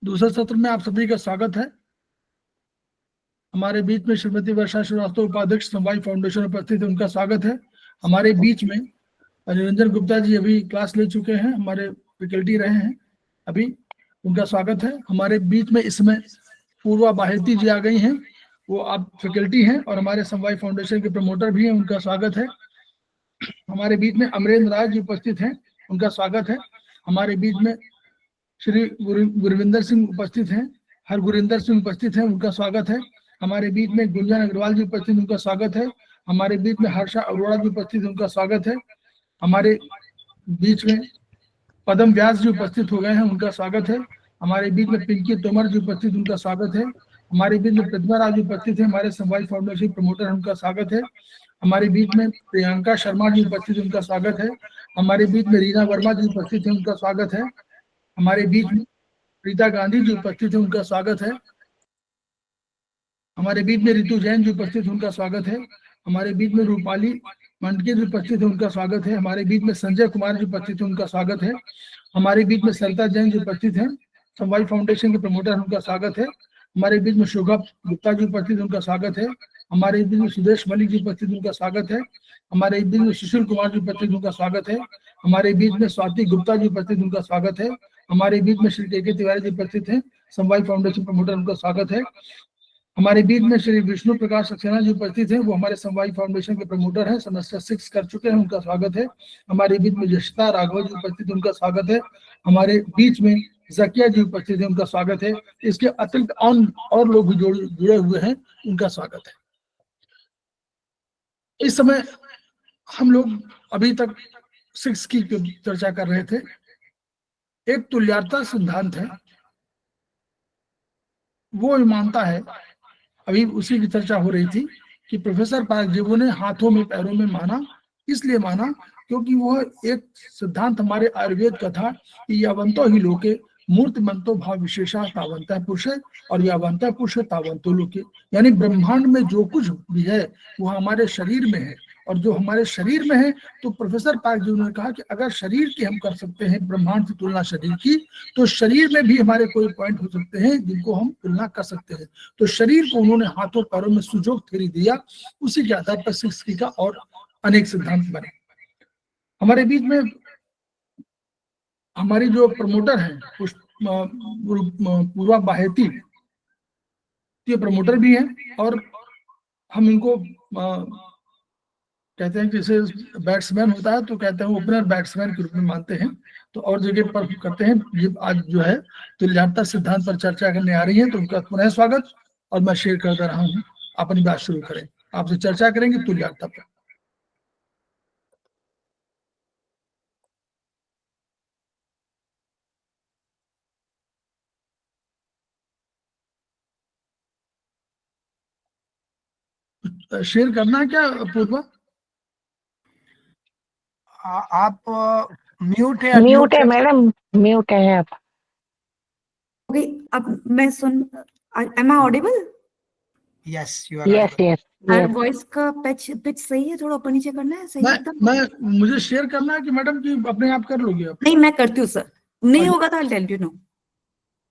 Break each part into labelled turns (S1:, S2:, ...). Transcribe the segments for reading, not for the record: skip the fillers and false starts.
S1: दूसरे सत्र में आप सभी का स्वागत है। हमारे बीच में श्रीमती वर्षा श्रीवास्तव उपाध्यक्ष समवाय फाउंडेशन उपस्थित है, उनका स्वागत है। हमारे बीच में निरंजन गुप्ता जी अभी क्लास ले चुके हैं, हमारे फैकल्टी रहे हैं अभी, उनका स्वागत है। हमारे बीच में इसमें पूर्वा बाहेती जी आ गई हैं, वो आप फैकल्टी हैं और हमारे समवाय फाउंडेशन के प्रमोटर भी हैं, उनका स्वागत है। हमारे बीच में अमरेंद्र राज जी उपस्थित हैं, उनका स्वागत है। हमारे बीच में श्री गुरविंदर सिंह उपस्थित हैं, हरगुरिंदर सिंह उपस्थित हैं, उनका स्वागत है। हमारे बीच में गुंजन अग्रवाल जी उपस्थित, उनका स्वागत है। हमारे बीच में हर्षा अरोड़ा जी उपस्थित, उनका स्वागत है। हमारे बीच में पदम व्यास जी उपस्थित हो गए हैं, उनका स्वागत है। हमारे बीच में पिंकी तोमर जी उपस्थित, उनका स्वागत है। हमारे बीच में प्रतिमा राज उपस्थित है, हमारे समवाय फाउंडेशन प्रमोटर, उनका स्वागत है। हमारे बीच में प्रियंका शर्मा जी उपस्थित, उनका स्वागत है। हमारे बीच में रीना वर्मा जी उपस्थित है, उनका स्वागत है। हमारे बीच में प्रीता गांधी जी उपस्थित है, उनका स्वागत है। हमारे बीच में ऋतु जैन जी उपस्थित, उनका स्वागत है। हमारे बीच में रूपाली मंडके जी उपस्थित है, उनका स्वागत है। हमारे बीच में संजय कुमार जी उपस्थित है, उनका स्वागत है। हमारे बीच में सरिता जैन जी उपस्थित है, समवाय फाउंडेशन के प्रमोटर, उनका स्वागत है। हमारे बीच में शोभा गुप्ता जी उपस्थित, उनका स्वागत है। हमारे बीच में सुदेश मलिक जी उपस्थित, उनका स्वागत है। हमारे बीच में सुशील कुमार जी उपस्थित, उनका स्वागत है। हमारे बीच में स्वाति गुप्ता जी उपस्थित, उनका स्वागत है। हमारे बीच में श्री के तिवारी जी उपस्थित हैं, समवाय फाउंडेशन प्रमोटर, उनका स्वागत है। हमारे बीच में श्री विष्णु प्रकाश सक्सेना जी उपस्थित हैं, वो हमारे समवाय फाउंडेशन के प्रमोटर हैं, सेमेस्टर 6 कर चुके हैं, उनका स्वागत है। हमारे बीच में यशिता राघव जी उपस्थित, उनका स्वागत है। हमारे बीच में जकिया जी उपस्थित है, उनका स्वागत है। इसके अतिरिक्त और लोग भी जुड़े हुए हैं, उनका स्वागत है। इस समय हम लोग अभी तक 6 की चर्चा कर रहे थे। एक तुल्यता सिद्धांत है, वो मानता है, अभी उसी की चर्चा हो रही थी कि प्रोफेसर पारजीवो ने हाथों में पैरों में माना, इसलिए माना क्योंकि वह एक सिद्धांत हमारे आयुर्वेद का था कि यावंतो ही लोके मूर्तिमंतो भाव विशेषा तावंतः पुरुष और यावंतः पुरुष तावंतो लोके, यानी ब्रह्मांड में जो कुछ भी है वो हमारे शरीर में है, और जो हमारे शरीर में है, तो प्रोफेसर पारजीवो ने कहा कि अगर शरीर की हम कर सकते हैं ब्रह्मांड की तुलना शरीर की, तो शरीर में भी हमारे कोई पॉइंट हो सकते हैं जिनको हम तुलना कर सकते हैं। तो शरीर को उन्होंने हाथों पैरों में सुजोग थ्योरी दिया, उसी के आधार पर 6 का और अनेक सिद्धांत बने। हमारे बीच में हमारी जो प्रमोटर हैं पूर्वा बाहेती, ये प्रमोटर भी हैं, और हम इनको कहते हैं कि जैसे बैट्समैन होता है तो कहते हैं ओपनर बैट्समैन के रूप में मानते हैं, तो और जगह पर करते हैं। ये आज जो है तुल्यता सिद्धांत पर चर्चा करने आ रही है, तो उनका पुनः स्वागत, और मैं शेयर करता रहा हूँ। अपनी बात शुरू करें, आपसे चर्चा करेंगे तुल्यता पर। शेयर करना है क्या पूर्वा?
S2: आप म्यूट है,
S3: म्यूट है मैडम, म्यूट है आप।
S4: अब मैं सुन, am I audible?
S2: Yes you are
S3: yes yes
S4: और वॉइस का पिच सही है, थोड़ा ऊपर नीचे करना है, सही एकदम?
S1: मुझे शेयर करना है कि मैडम की अपने आप कर लोगे आप?
S4: नहीं, मैं करती हूँ सर, नहीं होगा तो आई टेल यू नो,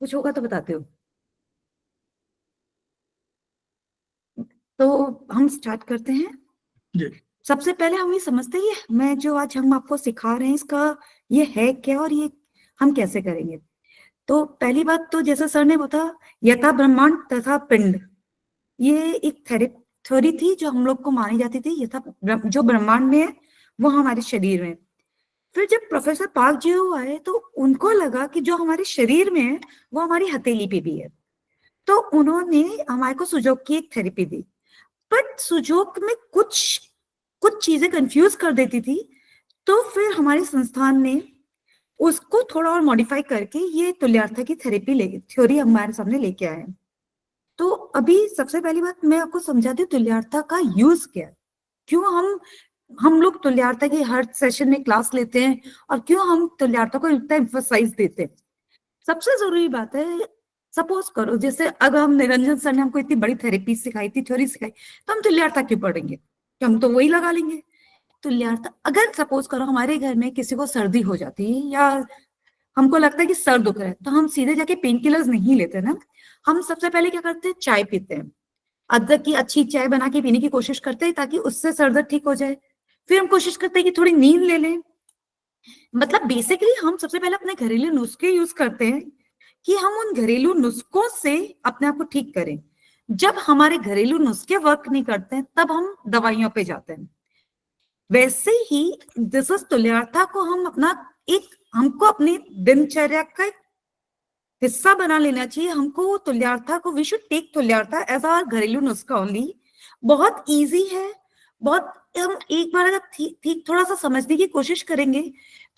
S4: कुछ होगा तो बताते हो। तो हम स्टार्ट करते हैं
S1: जी।
S4: सबसे पहले हम ये समझते हैं मैं जो आज हम आपको सिखा रहे हैं इसका ये है क्या और ये हम कैसे करेंगे। तो पहली बात तो जैसा सर ने बताया, यथा ब्रह्मांड तथा पिंड, ये एक थ्योरी थी जो हम लोग को मानी जाती थी। यथा जो ब्रह्मांड में है वो हमारे शरीर में। फिर जब प्रोफेसर पार्क जियो आए तो उनको लगा कि जो हमारे शरीर में है वो हमारी हथेली पे भी है, तो उन्होंने हमारे को सुजोग की एक थेरेपी दी। बट सुजोग में कुछ चीजें कंफ्यूज कर देती थी, तो फिर हमारे संस्थान ने उसको थोड़ा और मॉडिफाई करके ये तुल्यता की थ्योरी हमारे सामने लेके आए। तो अभी सबसे पहली बात मैं आपको समझाती हूँ तुल्यता का यूज क्या है, क्यों हम लोग तुल्यता की हर सेशन में क्लास लेते हैं और क्यों हम तुल्यता को इतना एम्फसाइज देते हैं। सबसे जरूरी बात है, सपोज करो जैसे अगर हम निरंजन सर ने हमको इतनी बड़ी थेरेपी सिखाई थी, थ्योरी सिखाई, तो हम तुल्यता क्यों पढ़ेंगे? कि हम तो वही लगा लेंगे। तुल्यता, अगर सपोज करो हमारे घर में किसी को सर्दी हो जाती है या हमको लगता है कि सर दुख रहा है, तो हम सीधे जाके पेन किलर्स नहीं लेते ना, हम सबसे पहले क्या करते हैं, चाय पीते हैं, अदरक की अच्छी चाय बना के पीने की कोशिश करते हैं ताकि उससे सर दर्द ठीक हो जाए। फिर हम कोशिश करते हैं कि थोड़ी नींद ले लें। मतलब बेसिकली हम सबसे पहले अपने घरेलू नुस्खे यूज करते हैं कि हम उन घरेलू नुस्खों से अपने आप को ठीक करें। जब हमारे घरेलू नुस्खे वर्क नहीं करते हैं तब हम दवाइयों पे जाते हैं। वैसे ही दिस इज तुल्यता को हम हमको अपनी दिनचर्या का एक हिस्सा बना लेना चाहिए। हमको तुल्यता को, वी शुड टेक तुल्यता एज आवर घरेलू नुस्खा ओनली। बहुत इजी है, बहुत, हम एक बार अगर ठीक थोड़ा सा समझने की कोशिश करेंगे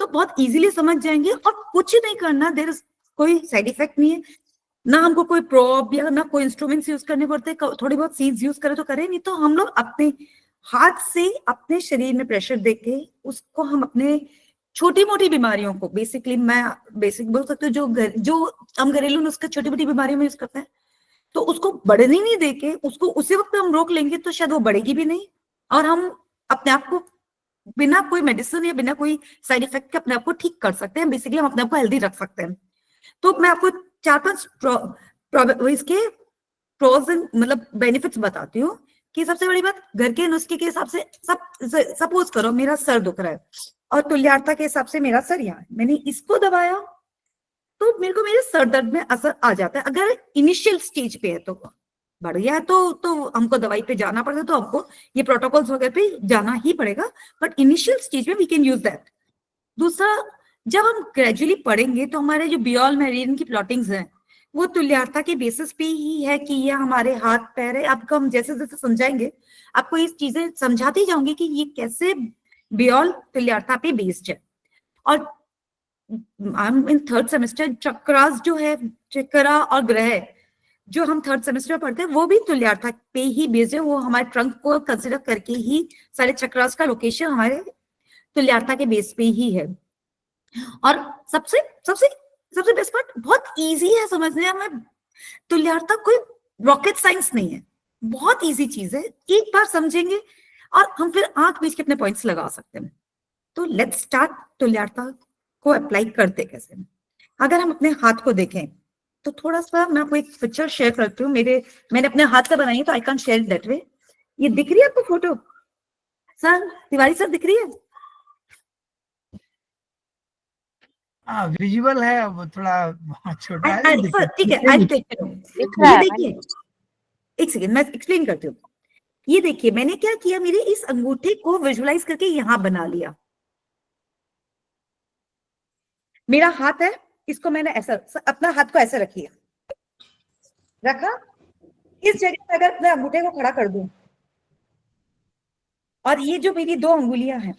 S4: तो बहुत इजीली समझ जाएंगे। और कुछ नहीं करना, देयर इज कोई साइड इफेक्ट नहीं है, ना हमको कोई प्रोब या ना कोई इंस्ट्रूमेंट्स यूज करने पड़ते, थोड़ी बहुत सीड्स यूज करें तो करें, नहीं तो हम लोग अपने हाथ से अपने शरीर में प्रेशर देके उसको हम अपने छोटी मोटी बीमारियों को, बेसिकली मैं बेसिक बोल सकती हूँ, जो हम घरेलू नुस्खे छोटी मोटी बीमारियों में यूज करते हैं, तो उसको बढ़ने नहीं देके उसको उसी वक्त हम रोक लेंगे तो शायद वो बढ़ेगी भी नहीं, और हम अपने आप को बिना कोई मेडिसिन या बिना कोई साइड इफेक्ट के अपने आप को ठीक कर सकते हैं। बेसिकली हम अपने आप को हेल्दी रख सकते हैं। तो मैं आपको 4-5 इसके प्रोज एंड मतलब बेनिफिट्स बताती हूँ। कि सबसे बड़ी बात, घर के नुस्खे के हिसाब से सपोज करो मेरा सर दुख रहा है और तुल्यता के हिसाब से मेरा सर यहाँ है, मैंने इसको दबाया तो मेरे को मेरे सर दर्द में असर आ जाता है। अगर इनिशियल स्टेज पे है तो, बढ़ गया है तो हमको दवाई पे जाना पड़ता है, तो हमको ये प्रोटोकॉल्स वगैरह पे जाना ही पड़ेगा, बट इनिशियल स्टेज में वी कैन यूज दैट। दूसरा, जब हम ग्रेजुअली पढ़ेंगे तो हमारे जो बियॉल मेरिडियन की प्लॉटिंग्स हैं वो तुल्यता के बेसिस पे ही है कि ये हमारे हाथ पैर है। आपको हम जैसे जैसे समझाएंगे आपको ये चीजें समझाती जाऊंगी कि ये कैसे बियॉल तुल्यता पे बेस्ड है। और इन 3rd सेमेस्टर चक्रास जो है, चक्रा और ग्रह जो हम 3rd सेमेस्टर में पढ़ते हैं वो भी तुल्यता पे ही बेस्ड है। वो हमारे ट्रंक को कंसिडर करके ही सारे चक्रास का लोकेशन हमारे तुल्यता के बेस पे ही है। और सबसे सबसे सबसे बेस्ट पार्ट, बहुत इजी है समझने में। तुल्यता कोई रॉकेट साइंस नहीं है, बहुत इजी चीज है, एक बार समझेंगे और हम फिर आंख बीच के अपने पॉइंट्स लगा सकते हैं। तो लेट्स स्टार्ट तुल्यता को अप्लाई करते कैसे। अगर हम अपने हाथ को देखें तो थोड़ा सा मैं आपको एक पिक्चर शेयर करती हूँ, मैंने अपने हाथ से बनाई है तो I can share that way. ये दिख रही है आपको फोटो सर, तिवारी सर दिख रही है?
S2: हाँ विजुअल है, वो थोड़ा छोटा है।
S4: ठीक है, ये देखिए, एक सेकेंड मैं एक्सप्लेन करती हूँ। ये देखिए मैंने क्या किया, मेरे इस अंगूठे को विजुअलाइज करके यहां बना लिया। मेरा हाथ है, इसको मैंने ऐसा, अपना हाथ को ऐसे रखिए, रखा, इस जगह पे अगर अपने अंगूठे को खड़ा कर दूं और ये जो मेरी 2 अंगुलियां हैं,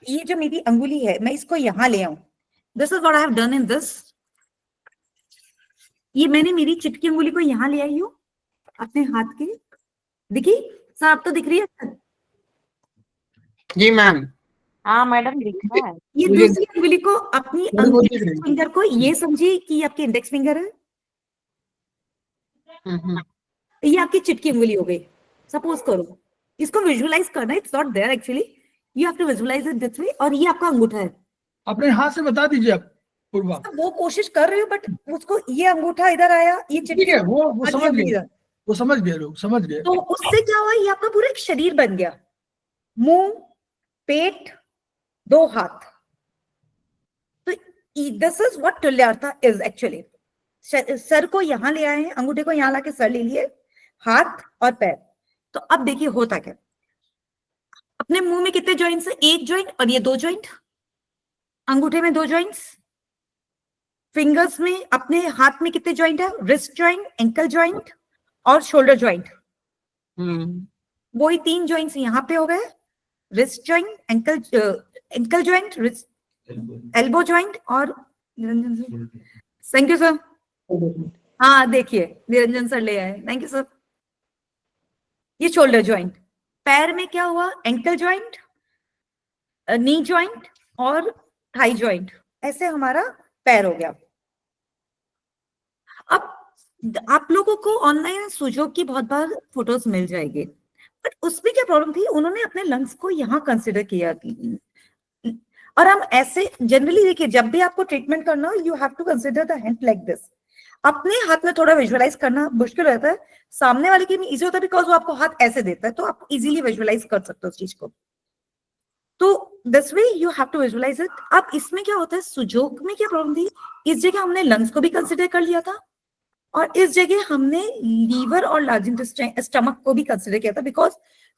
S4: ये जो मेरी अंगुली है मैं इसको यहां ले आऊं, this is what I have done in this. ये मैंने मेरी चिटकी अंगुली को यहां ले आई हूं अपने हाथ के, दिखी सर? आप तो दिख रही है
S5: जी मैम।
S3: हाँ मैडम दिख रहा है।
S4: ये दूसरी अंगुली को अपनी इंडेक्स फिंगर को ये समझिए कि आपकी इंडेक्स फिंगर है, ये आपकी चिटकी अंगुली हो गई। सपोज करो, इसको विजुअलाइज करना, it's not there actually, you have to visualize it this way. और ये आपका अंगूठा है,
S1: अपने हाथ से बता दीजिए आप पूर्वा।
S4: वो कोशिश कर रही हूँ बट उसको, ये अंगूठा इधर आया, ये चिटकी
S1: है, वो समझ गए, वो समझ गए, लोग समझ गए।
S4: तो उससे क्या हुआ, ये आपका पूरा एक शरीर बन गया, मुंह, पेट, 2 हाथ। तो दिस इज व्हाट तुल्यता इज एक्चुअली। सर को यहां ले आए हैं, अंगूठे को यहां लाके सर ले लिए, हाथ और पैर। तो अब देखिए होता क्या, अपने मुंह में कितने जॉइंट्स हैं? 1 जॉइंट, और ये 2 जॉइंट, अंगूठे में 2 जॉइंट्स, फिंगर्स में, अपने हाथ में कितने जॉइंट है? रिस्ट जॉइंट, एंकल जॉइंट और शोल्डर जॉइंट। वही 3 जॉइंट्स यहाँ पे हो गए, wrist joint, ankle joint, elbow joint और Niranjan sir, thank you sir. हाँ देखिए निरंजन सर ले आए, थैंक यू सर। ये शोल्डर जॉइंट। पैर में क्या हुआ? एंकल जॉइंट, नी जॉइंट और थाई जॉइंट, ऐसे हमारा पैर हो गया। अब आप लोगों को ऑनलाइन सुजोग की बहुत बार फोटोज मिल जाएगी, बट उसमें क्या प्रॉब्लम थी, उन्होंने अपने लंग्स को यहाँ कंसिडर किया। और हम ऐसे जनरली देखिए, जब भी आपको ट्रीटमेंट करना हो, you have to consider the hand like this. अपने हाथ में थोड़ा विजुअलाइज करना मुश्किल रहता है, सामने वाले के में इजी होता है, बिकॉज वो आपको हाथ ऐसे देता है, तो आप इजीली विजुअलाइज कर सकते हो उस चीज को। तो this way you have to visualize it. अब इसमें क्या होता है, सुजोक में क्या प्रॉब्लम थी, इस जगह हमने लंग्स को भी कंसिडर कर लिया था, और इस जगह हमने लीवर और लार्ज इंटेस्टाइन स्टमक को भी कंसिडर किया था, बिकॉज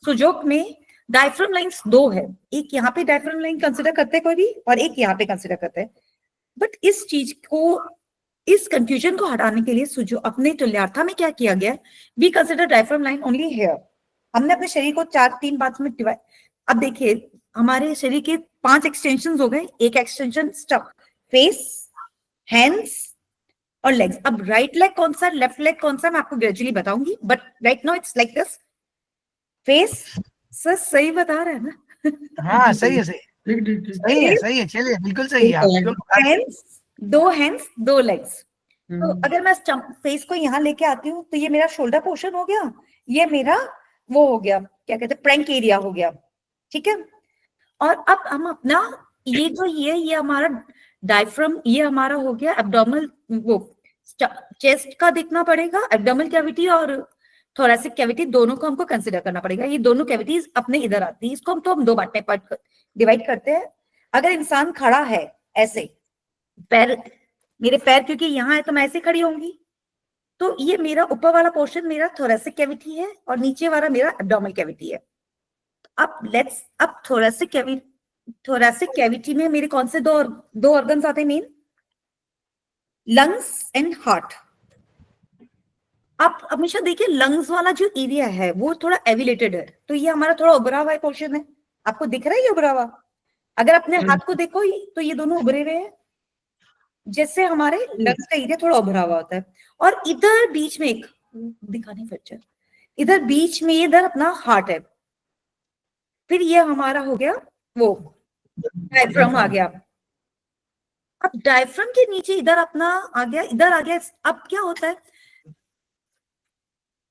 S4: सुजोक में डायफ्राम लाइंस दो है, एक यहाँ पे डायफ्राम लाइन कंसिडर करते हैं कोई भी, और एक यहाँ पे कंसिडर करते हैं। बट इस चीज को, इस कंफ्यूजन को हटाने के लिए सुजो अपने तुल्यार्था में क्या किया गया, we consider diaphragm line only here. हमने अपने शरीर को 4-3 पार्ट्स में डिवाइड। अब देखिए हमारे शरीर के 5 एक्सटेंशन हो गए, एक एक्सटेंशन फेस, हैंड्स और लेग्स। अब राइट लेग कौन सा, लेफ्ट लेग कौन सा, मैं आपको ग्रेजुअली बताऊंगी, but right now it's like this. Face, sir सही बता रहे हैं ना?
S2: हाँ सही है, सही
S1: ठीक ठीक ठीक।
S2: सही है, सही है, चलिए बिल्कुल सही है आप।
S4: Hands, 2 hands 2 legs. तो अगर मैं फेस को यहाँ लेके आती हूँ, तो ये मेरा शोल्डर पोर्शन हो गया, ये मेरा वो हो गया, क्या कहते हैं, प्रेंक एरिया हो गया, ठीक है। और अब हम अपना ये जो ये हमारा डायफ्राम, ये हमारा हो गया एब्डोमिनल, वो चेस्ट का देखना पड़ेगा, एब्डोमिनल कैविटी और थोरैसिक कैविटी दोनों को हमको कंसिडर करना पड़ेगा। ये दोनों कैविटीज अपने इधर आती है, इसको हम 2 बांट में डिवाइड करते हैं। अगर इंसान खड़ा है ऐसे, पैर, मेरे पैर क्योंकि यहाँ है तो मैं ऐसे खड़ी होंगी, तो ये मेरा ऊपर वाला पोर्शन मेरा थोरैसिक कैविटी है और नीचे वाला मेरा एब्डोमिनल कैविटी है। अब थोरैसिक कैविटी में मेरे कौन से दो ऑर्गन्स आते हैं मेन, लंग्स एंड हार्ट। आप हमेशा देखिए लंग्स वाला जो एरिया है वो थोड़ा एविलेटेड है, तो ये हमारा थोड़ा उभरा हुआ पोर्शन है, आपको दिख रहा है ये उभरा हुआ। अगर अपने हाथ को देखो तो ये दोनों उभरे हुए हैं, जैसे हमारे लंग्स का एरिया थोड़ा उभरा हुआ होता है। और इधर बीच में एक दिखाने फ्रैक्चर, इधर बीच में इधर अपना हार्ट है, फिर ये हमारा हो गया वो डायफ्राम आ गया। अब डायफ्राम के नीचे इधर अपना आ गया, इधर आ गया। अब क्या होता है,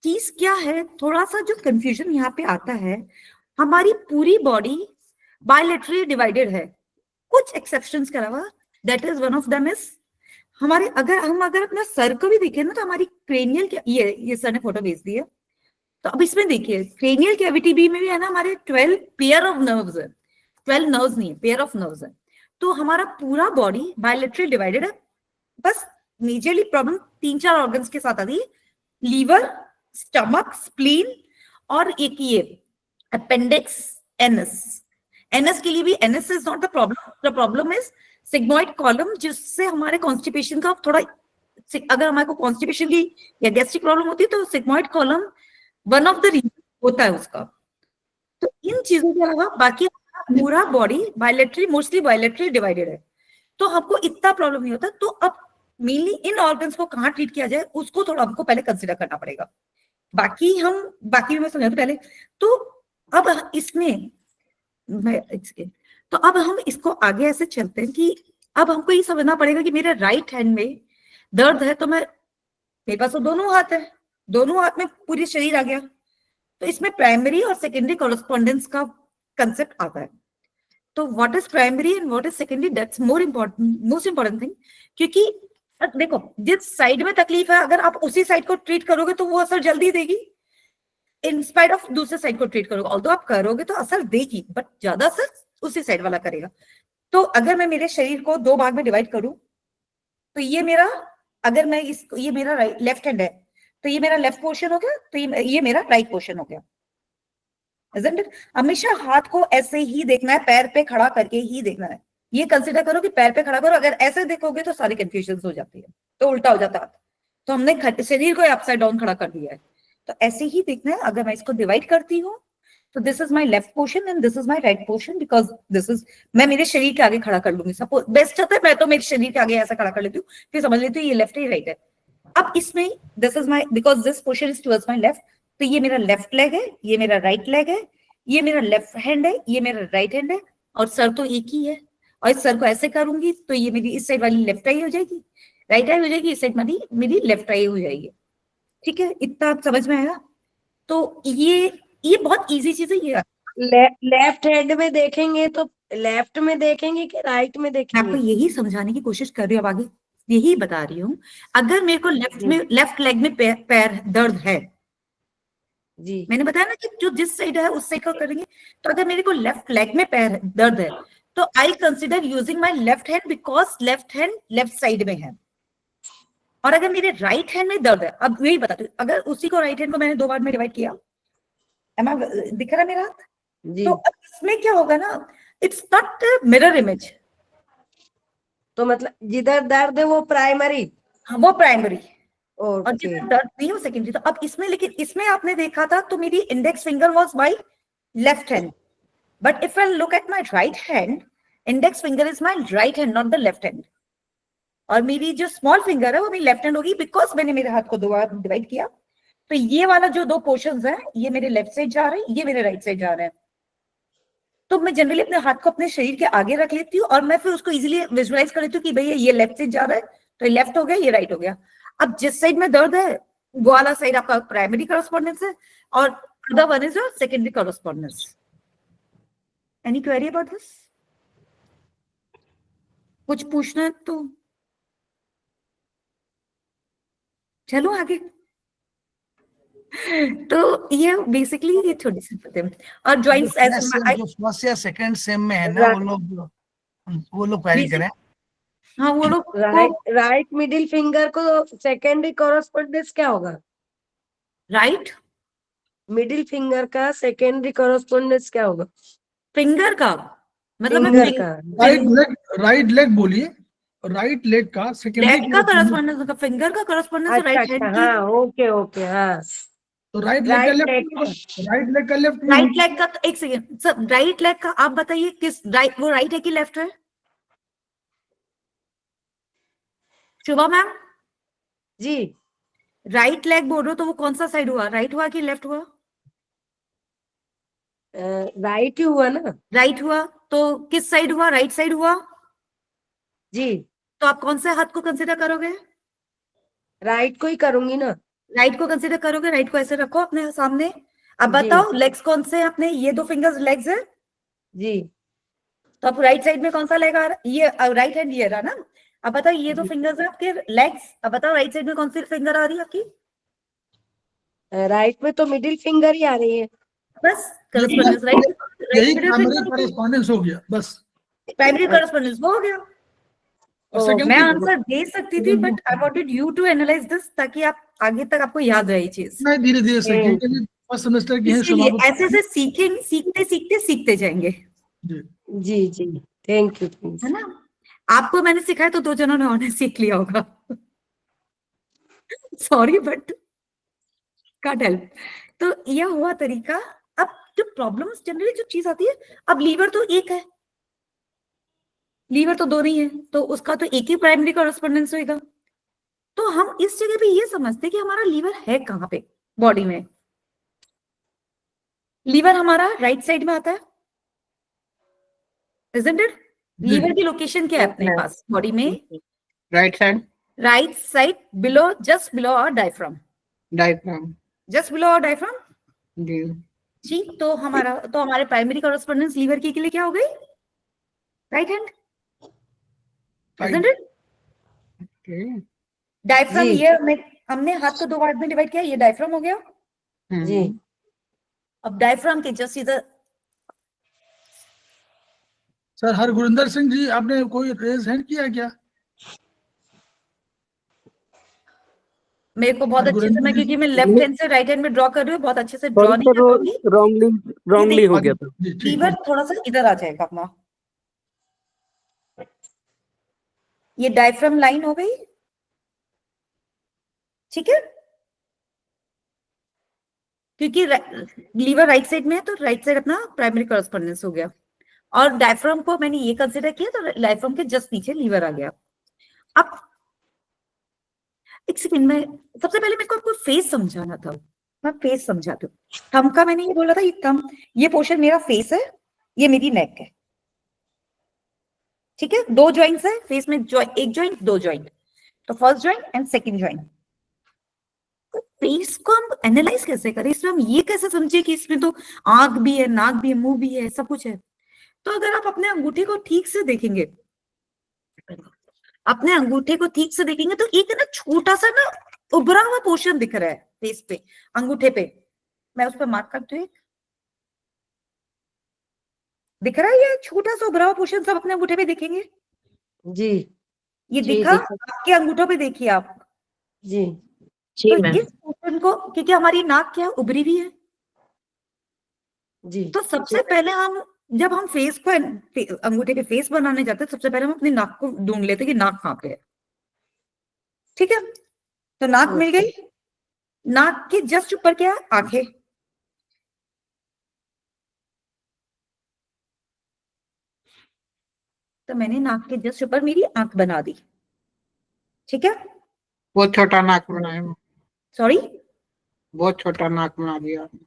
S4: चीज क्या है, थोड़ा सा जो कंफ्यूजन यहाँ पे आता है, हमारी पूरी बॉडी बायलेटरली डिवाइडेड है, कुछ एक्सेप्शंस के अलावा। That is one of them is हमारे, अगर अपना सर को भी देखें ना, तो हमारी क्रेनियल, ये सर ने फोटो भेज दी है, तो अब इसमें देखिए क्रेनियल कैविटी भी में भी है ना, हमारे 12 पेयर ऑफ नर्व्स है, 12 नर्व्स नहीं है, पेयर ऑफ नर्व्स है। तो हमारा पूरा बॉडी बायलेटरली डिवाइडेड है। बस मेजरली प्रॉब्लम 3-4 ऑर्गन्स के साथ आती है, लीवर, स्टमक, स्प्लीन और एक ये अपेंडिक्स, एनस। एनस के लिए भी, anus is not the problem, the problem is sigmoid column, जिससे हमारे कॉन्स्टिपेशन का थोड़ा, अगर हमारे को कॉन्स्टिपेशन की या गैस्ट्रिक प्रॉब्लम होती है तो sigmoid colon one of the reason होता है उसका। तो इन चीजों के अलावा बाकी पूरा body bilaterally, mostly bilaterally divided है, तो हमको इतना प्रॉब्लम नहीं होता। तो अब मेनली इन ऑर्गन्स को कहाँ ट्रीट किया जाए उसको थोड़ा हमको पहले कंसिडर करना पड़ेगा। बाकी भी मैं समझाती पहले। तो अब इसमें तो अब हम इसको आगे ऐसे चलते हैं कि अब हमको ये समझना पड़ेगा कि मेरे राइट हैंड में दर्द है, तो मेरे पास तो दोनों हाथ है, दोनों हाथ में पूरी शरीर आ गया, तो इसमें प्राइमरी और सेकेंडरी कॉरेस्पॉन्डेंस का कंसेप्ट आता है। तो what is primary and what is secondary, that's most important thing. क्योंकि देखो जिस साइड में तकलीफ है, अगर आप उसी साइड को ट्रीट करोगे तो वो असर जल्दी देगी, इन स्पाइट ऑफ दूसरे साइड को ट्रीट करोगे, ऑल्दो आप करोगे तो असर देगी, बट ज्यादा असर उसी साइड वाला करेगा। तो अगर मैं मेरे शरीर को 2 भाग में डिवाइड करूं, तो ये मेरा, अगर मैं इसको, ये मेरा लेफ्ट हैंड है, तो ये मेरा लेफ्ट पोर्शन हो गया, तो ये मेरा राइट पोर्शन हो गया। Isn't it? हमेशा हाथ को ऐसे ही देखना है, पैर पे खड़ा करके ही देखना है। ये कंसिडर करो कि पैर पे खड़ा करो, अगर ऐसे देखोगे तो सारी कंफ्यूजन हो जाती है, तो उल्टा हो जाता है। तो हमने शरीर को अपसाइड डाउन खड़ा कर दिया है, तो ऐसे ही देखना है। अगर मैं इसको डिवाइड करती हूँ, तो this is my left portion and this is my right portion, because this is, मैं मेरे शरीर के आगे खड़ा कर लूंगी। सपोज बेस्ट होता है मैं तो मेरे शरीर के आगे ऐसा खड़ा कर लेती हूँ, फिर समझ लेती हूँ ये लेफ्ट है राइट है। अब इसमें this is my, because this portion is towards my left, तो ये मेरा लेफ्ट लेग है, ये मेरा राइट लेग है, ये मेरा लेफ्ट हैंड है, ये मेरा राइट हैंड है, और सर तो एक ही है। और इस सर को ऐसे करूंगी तो ये मेरी इस साइड वाली लेफ्ट आई हो जाएगी, राइट आई हो जाएगी, इस साइड वाली मेरी लेफ्ट आई हो जाएगी। ठीक है, इतना आप समझ में आया? तो ये बहुत इजी चीज है। ये
S3: लेफ्ट हैंड में देखेंगे तो
S6: लेफ्ट में देखेंगे कि राइट में
S4: मैं आपको
S6: देखेंगे?
S4: यही समझाने की कोशिश कर रही हूँ, अब आगे यही बता रही हूँ। अगर मेरे को लेफ्ट लेग में पैर दर्द है,
S6: जी
S4: मैंने बताया ना कि जो जिस साइड है उस साइड का करेंगे। तो अगर मेरे को लेफ्ट लेग में पैर दर्द है तो I consider using my left hand, because left hand left side में है। और अगर मेरे राइट हैंड में दर्द है, अब यही बताती हूँ, अगर उसी को राइट हैंड को मैंने 2 बार में डिवाइड किया, दिख रहा है मेरा हाथ?
S6: जी।
S4: तो अब इसमें क्या होगा ना, इट्स नॉट मिरर इमेज।
S6: तो मतलब जिधर दर्द है वो प्राइमरी
S4: वो प्राइमरी और
S6: ओके
S4: जिधर दर्द नहीं हो सेकेंडरी। तो अब इसमें, लेकिन इसमें आपने देखा था तो मेरी index finger was my left hand, but if I look at my right hand, index finger is my right hand, not the left hand. और मेरी जो स्मॉल फिंगर है वो मेरी लेफ्ट हैंड होगी, बिकॉज मैंने मेरे हाथ को 2 बार डिवाइड किया। तो ये वाला जो 2 पोर्शंस है, ये मेरे लेफ्ट साइड जा रहे हैं, ये मेरे राइट साइड जा रहे हैं। तो मैं जनरली अपने हाथ को अपने शरीर के आगे रख लेती हूँ और मैं फिर उसको इजीली विजुअलाइज कर लेती हूँ कि भैया ये लेफ्ट साइड जा रहा है, तो ये लेफ्ट हो गया, ये राइट हो गया। अब जिस साइड में दर्द है वो वाला साइड आपका प्राइमरी कॉरेस्पॉन्डेंस है और other one is your secondary correspondence. Any query about this? कुछ पूछना है तो चलो आगे। तो ये बेसिकली ये छोटी सी बातें और जॉइंट्स
S2: जो फर्स्ट या सेकंड सेम में है ना, वो लोग क्वेरी करें।
S4: हाँ वो लोग
S6: राइट मिडिल फिंगर को सेकेंडरी कॉरेस्पॉन्डेंस क्या होगा?
S4: राइट
S6: मिडिल फिंगर का सेकेंडरी कॉरेस्पॉन्डेंस क्या होगा?
S4: फिंगर का मतलब मैं
S6: फिंगर का
S1: राइट लेग बोलिए, राइट लेग का सेकेंडरी
S4: लेग का कॉरेस्पॉन्डेंस का फिंगर का कॉरेस्पॉन्डेंस राइट हैंड की।
S6: हाँ ओके ओके हाँ
S1: तो राइट लेग का लेफ्ट, राइट लेग का लेफ्ट,
S4: राइट लेग का तो एक सेकेंड सर, राइट लेग का आप बताइए किस राइट, वो राइट है कि लेफ्ट है? शुभा मैम
S6: जी
S4: राइट लेग बोल रहे हो तो वो कौन सा साइड हुआ, राइट हुआ कि लेफ्ट हुआ?
S6: राइट ही हुआ ना?
S4: राइट हुआ तो किस साइड हुआ, राइट साइड हुआ।
S6: जी
S4: तो आप कौन से हाथ को कंसीडर करोगे?
S6: राइट को ही करूंगी ना।
S4: राइट को कंसीडर करोगे, राइट को ऐसे रखो अपने सामने। अब
S6: जी।
S4: बताओ लेग्स कौन से हैं अपने, ये 2 फिंगर्स लेग्स है।
S6: जी
S4: तो आप राइट साइड में कौन सा लेग आ रहा है, ये राइट हैंड ये रहा ना। अब बताओ ये 2 फिंगर्स है आपके लेग्स, अब बताओ राइट साइड में कौन सी फिंगर आ रही है आपकी?
S6: राइट में तो मिडिल फिंगर ही आ रही है।
S4: बस कॉरेस्पॉन्डेंस राइट,
S1: यही प्राइमरी कॉरेस्पॉन्डेंस हो गया बस।
S4: प्राइमरी कॉरेस्पॉन्डेंस वो हो गया। मैं आंसर दे सकती थी but I wanted you to analyze this, ताकि आप आगे तक आपको याद रहे चीज।
S1: नहीं धीरे धीरे सीखेंगे, फर्स्ट सेमेस्टर की है
S4: इसलिए ऐसे ऐसे सीखेंगे, सीखते सीखते सीखते जाएंगे।
S6: जी जी थैंक यू
S4: है ना, आपको मैंने सिखाया तो 2 जनों ने और सीख लिया होगा। Sorry but can't help. तो यह हुआ तरीका। अब जो प्रॉब्लम्स जनरली जो चीज आती है, अब लीवर तो एक है, लीवर तो 2 नहीं है, तो उसका तो एक ही प्राइमरी कॉरेस्पॉन्डेंस होगा। तो हम इस जगह पे ये समझते हैं कि हमारा लीवर है कहाँ पे बॉडी में। लीवर हमारा राइट साइड में आता है, isn't it? लीवर की लोकेशन क्या है अपने पास बॉडी में?
S5: Right side,
S4: right side below, just below our diaphragm,
S5: diaphragm.
S4: Just below our diaphragm.
S5: जी
S4: जी, तो हमारे प्राइमरी कॉरेस्पॉन्डेंस लीवर की के लिए क्या हो गई? Right hand, isn't it? Diaphragm ये हमने हाथ को 2 पार्ट में डिवाइड किया, ये डायफ्राम हो गया।
S6: जी
S4: अब डायफ्राम के जस्ट इधर
S1: सर हरगुरिंदर सिंह जी, आपने कोई रेज हैंड किया क्या?
S4: मेरे को बहुत अच्छे से, मैं क्योंकि मैं लेफ्ट हैंड से राइट हैंड में ड्रॉ कर रही हूँ, बहुत अच्छे से ड्रॉ नहीं कर पाऊंगी।
S7: रॉन्गली हो गया था।
S4: लीवर थोड़ा सा इधर आ जाएगा अपना, ये डायफ्राम लाइन हो गई, ठीक है, क्योंकि लीवर राइट साइड में है तो राइट साइड अपना प्राइमरी कॉरेस्पॉन्डेंस हो गया। और डायफ्राम को मैंने ये कंसीडर किया तो डायफ्राम के जस्ट नीचे लीवर आ गया। अब एक सेकंड में, सबसे पहले मेरे को आपको फेस समझाना था, मैं फेस समझाती हूँ। थंब का मैंने ये बोला था, ये थंब, ये पोर्शन मेरा फेस है, ये मेरी नेक है, ठीक है। 2 जॉइंट्स है फेस में, एक जॉइंट 2 जॉइंट, तो first joint and second joint. तो फेस को हम एनालाइज कैसे करें, इसमें हम ये कैसे समझे कि इसमें तो आंख भी है, नाक भी है, मुंह भी है, सब कुछ है। तो अगर आप अपने अंगूठे को ठीक से देखेंगे, अपने अंगूठे को ठीक से देखेंगे तो एक ना छोटा सा ना उभरा हुआ पोर्शन दिख रहा है फेस पे, अंगूठे पे। मैं उस पर मार्क करती हूँ, दिख रहा है ये छोटा सा उभरा हुआ पोर्शन, सब अपने अंगूठे पे देखेंगे।
S6: जी
S4: ये
S3: जी,
S4: दिखा
S3: दिखा।
S4: आपके अंगूठों पे, देखिए आप।
S6: जी
S3: जी
S4: तो
S3: मैम।
S4: इस पोर्शन को, क्योंकि हमारी नाक क्या है, उभरी हुई है,
S6: जी
S4: तो सबसे पहले हम, जब हम फेस को अंगूठे पे फेस बनाने जाते हैं, सबसे पहले हम अपनी नाक को ढूंढ लेते हैं कि नाक कहाँ पे है। ठीक है, तो नाक मिल गई। नाक के जस्ट ऊपर क्या है, आंखें। तो मैंने नाक के जस्ट ऊपर मेरी आंख बना दी। ठीक है,
S5: बहुत छोटा नाक बनाया,
S4: सॉरी
S5: बहुत छोटा नाक बना दिया आपने।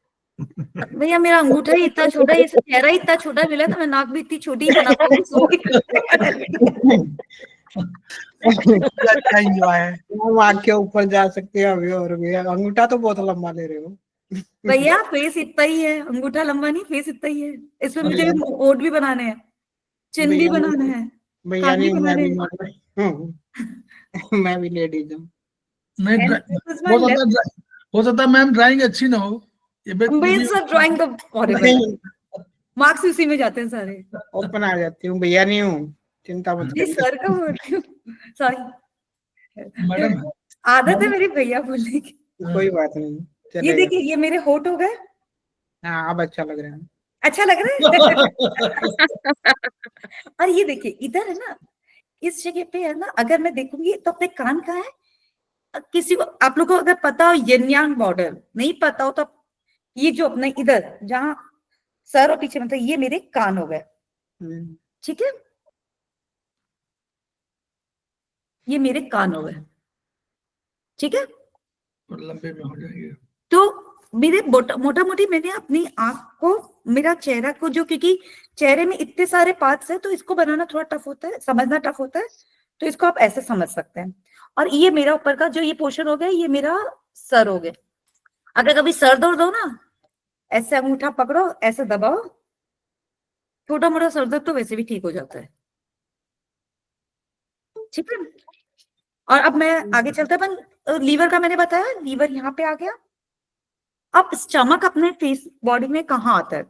S4: भैया, मेरा अंगूठा ही इतना छोटा है, ये चेहरा ही इतना छोटा मिला, तो मैं नाक भी इतनी छोटी ही बना पाऊंगी।
S2: अच्छा एंजॉय है।
S5: हम आग के ऊपर जा सकते हैं अभी, और भी अंगूठा तो बहुत लंबा ले रहे हो।
S4: भैया फेस इतना ही है, अंगूठा लंबा नहीं, फेस इतना ही है। इसमें मुझे ओठ भी बनाने हैं, चिन भी
S5: भैया
S4: बनाना है,
S5: भैया
S4: कान भी
S5: नहीं, मैं
S4: बनाने
S5: भी
S4: हैं।
S5: मैं भी लेडीज हूँ।
S1: नहीं
S4: And
S1: draw-
S4: this is my left.
S1: हो सकता है मैम ड्राइंग अच्छी ना हो, ये
S4: भैया सर ड्राइंग तो हॉरिबल है, मार्क्स उसी में जाते हैं सारे।
S5: ओपन आ जाती हूँ, भैया नहीं हूँ, चिंता मत
S4: जी
S5: करो।
S4: सर का बोल रही हूँ, सॉरी,
S1: मैडम
S4: आदत है मेरी भैया बोलने की।
S5: कोई बात नहीं,
S4: ये
S5: चलेगा।
S4: देखिए, ये मेरे होठ हो गए,
S5: हाँ अब अच्छा लग रहा है।
S4: अच्छा लग रहा है। और ये देखिए इधर है ना, इस जगह पे है ना, अगर मैं देखूंगी तो अपने कान का है। किसी को, आप लोगों को अगर पता हो यिन यांग मॉडल, नहीं पता हो तो ये जो अपने इधर जहां सर और पीछे मतलब, ये मेरे कान हो गए। ठीक है, ये मेरे कान हो गए। ठीक है,
S1: लंबे में हो जाएंगे।
S4: तो मेरे मोटा मोटी मैंने अपनी आंख को, मेरा चेहरा को, जो क्योंकि चेहरे में इतने सारे पार्ट्स है तो इसको बनाना थोड़ा टफ होता है, समझना टफ होता है, तो इसको आप ऐसे समझ सकते हैं। और ये मेरा ऊपर का जो ये पोर्शन हो गया, ये मेरा सर हो गया। अगर कभी सर दर्द हो ना, ऐसे अंगूठा पकड़ो, ऐसे दबाओ, छोटा मोटा सर दर्द तो वैसे भी ठीक हो जाता है। ठीक है, और अब मैं आगे चलते अपन, लीवर का मैंने बताया, लीवर यहाँ पे आ गया। अब स्टमक अपने फेस बॉडी में कहाँ आता है?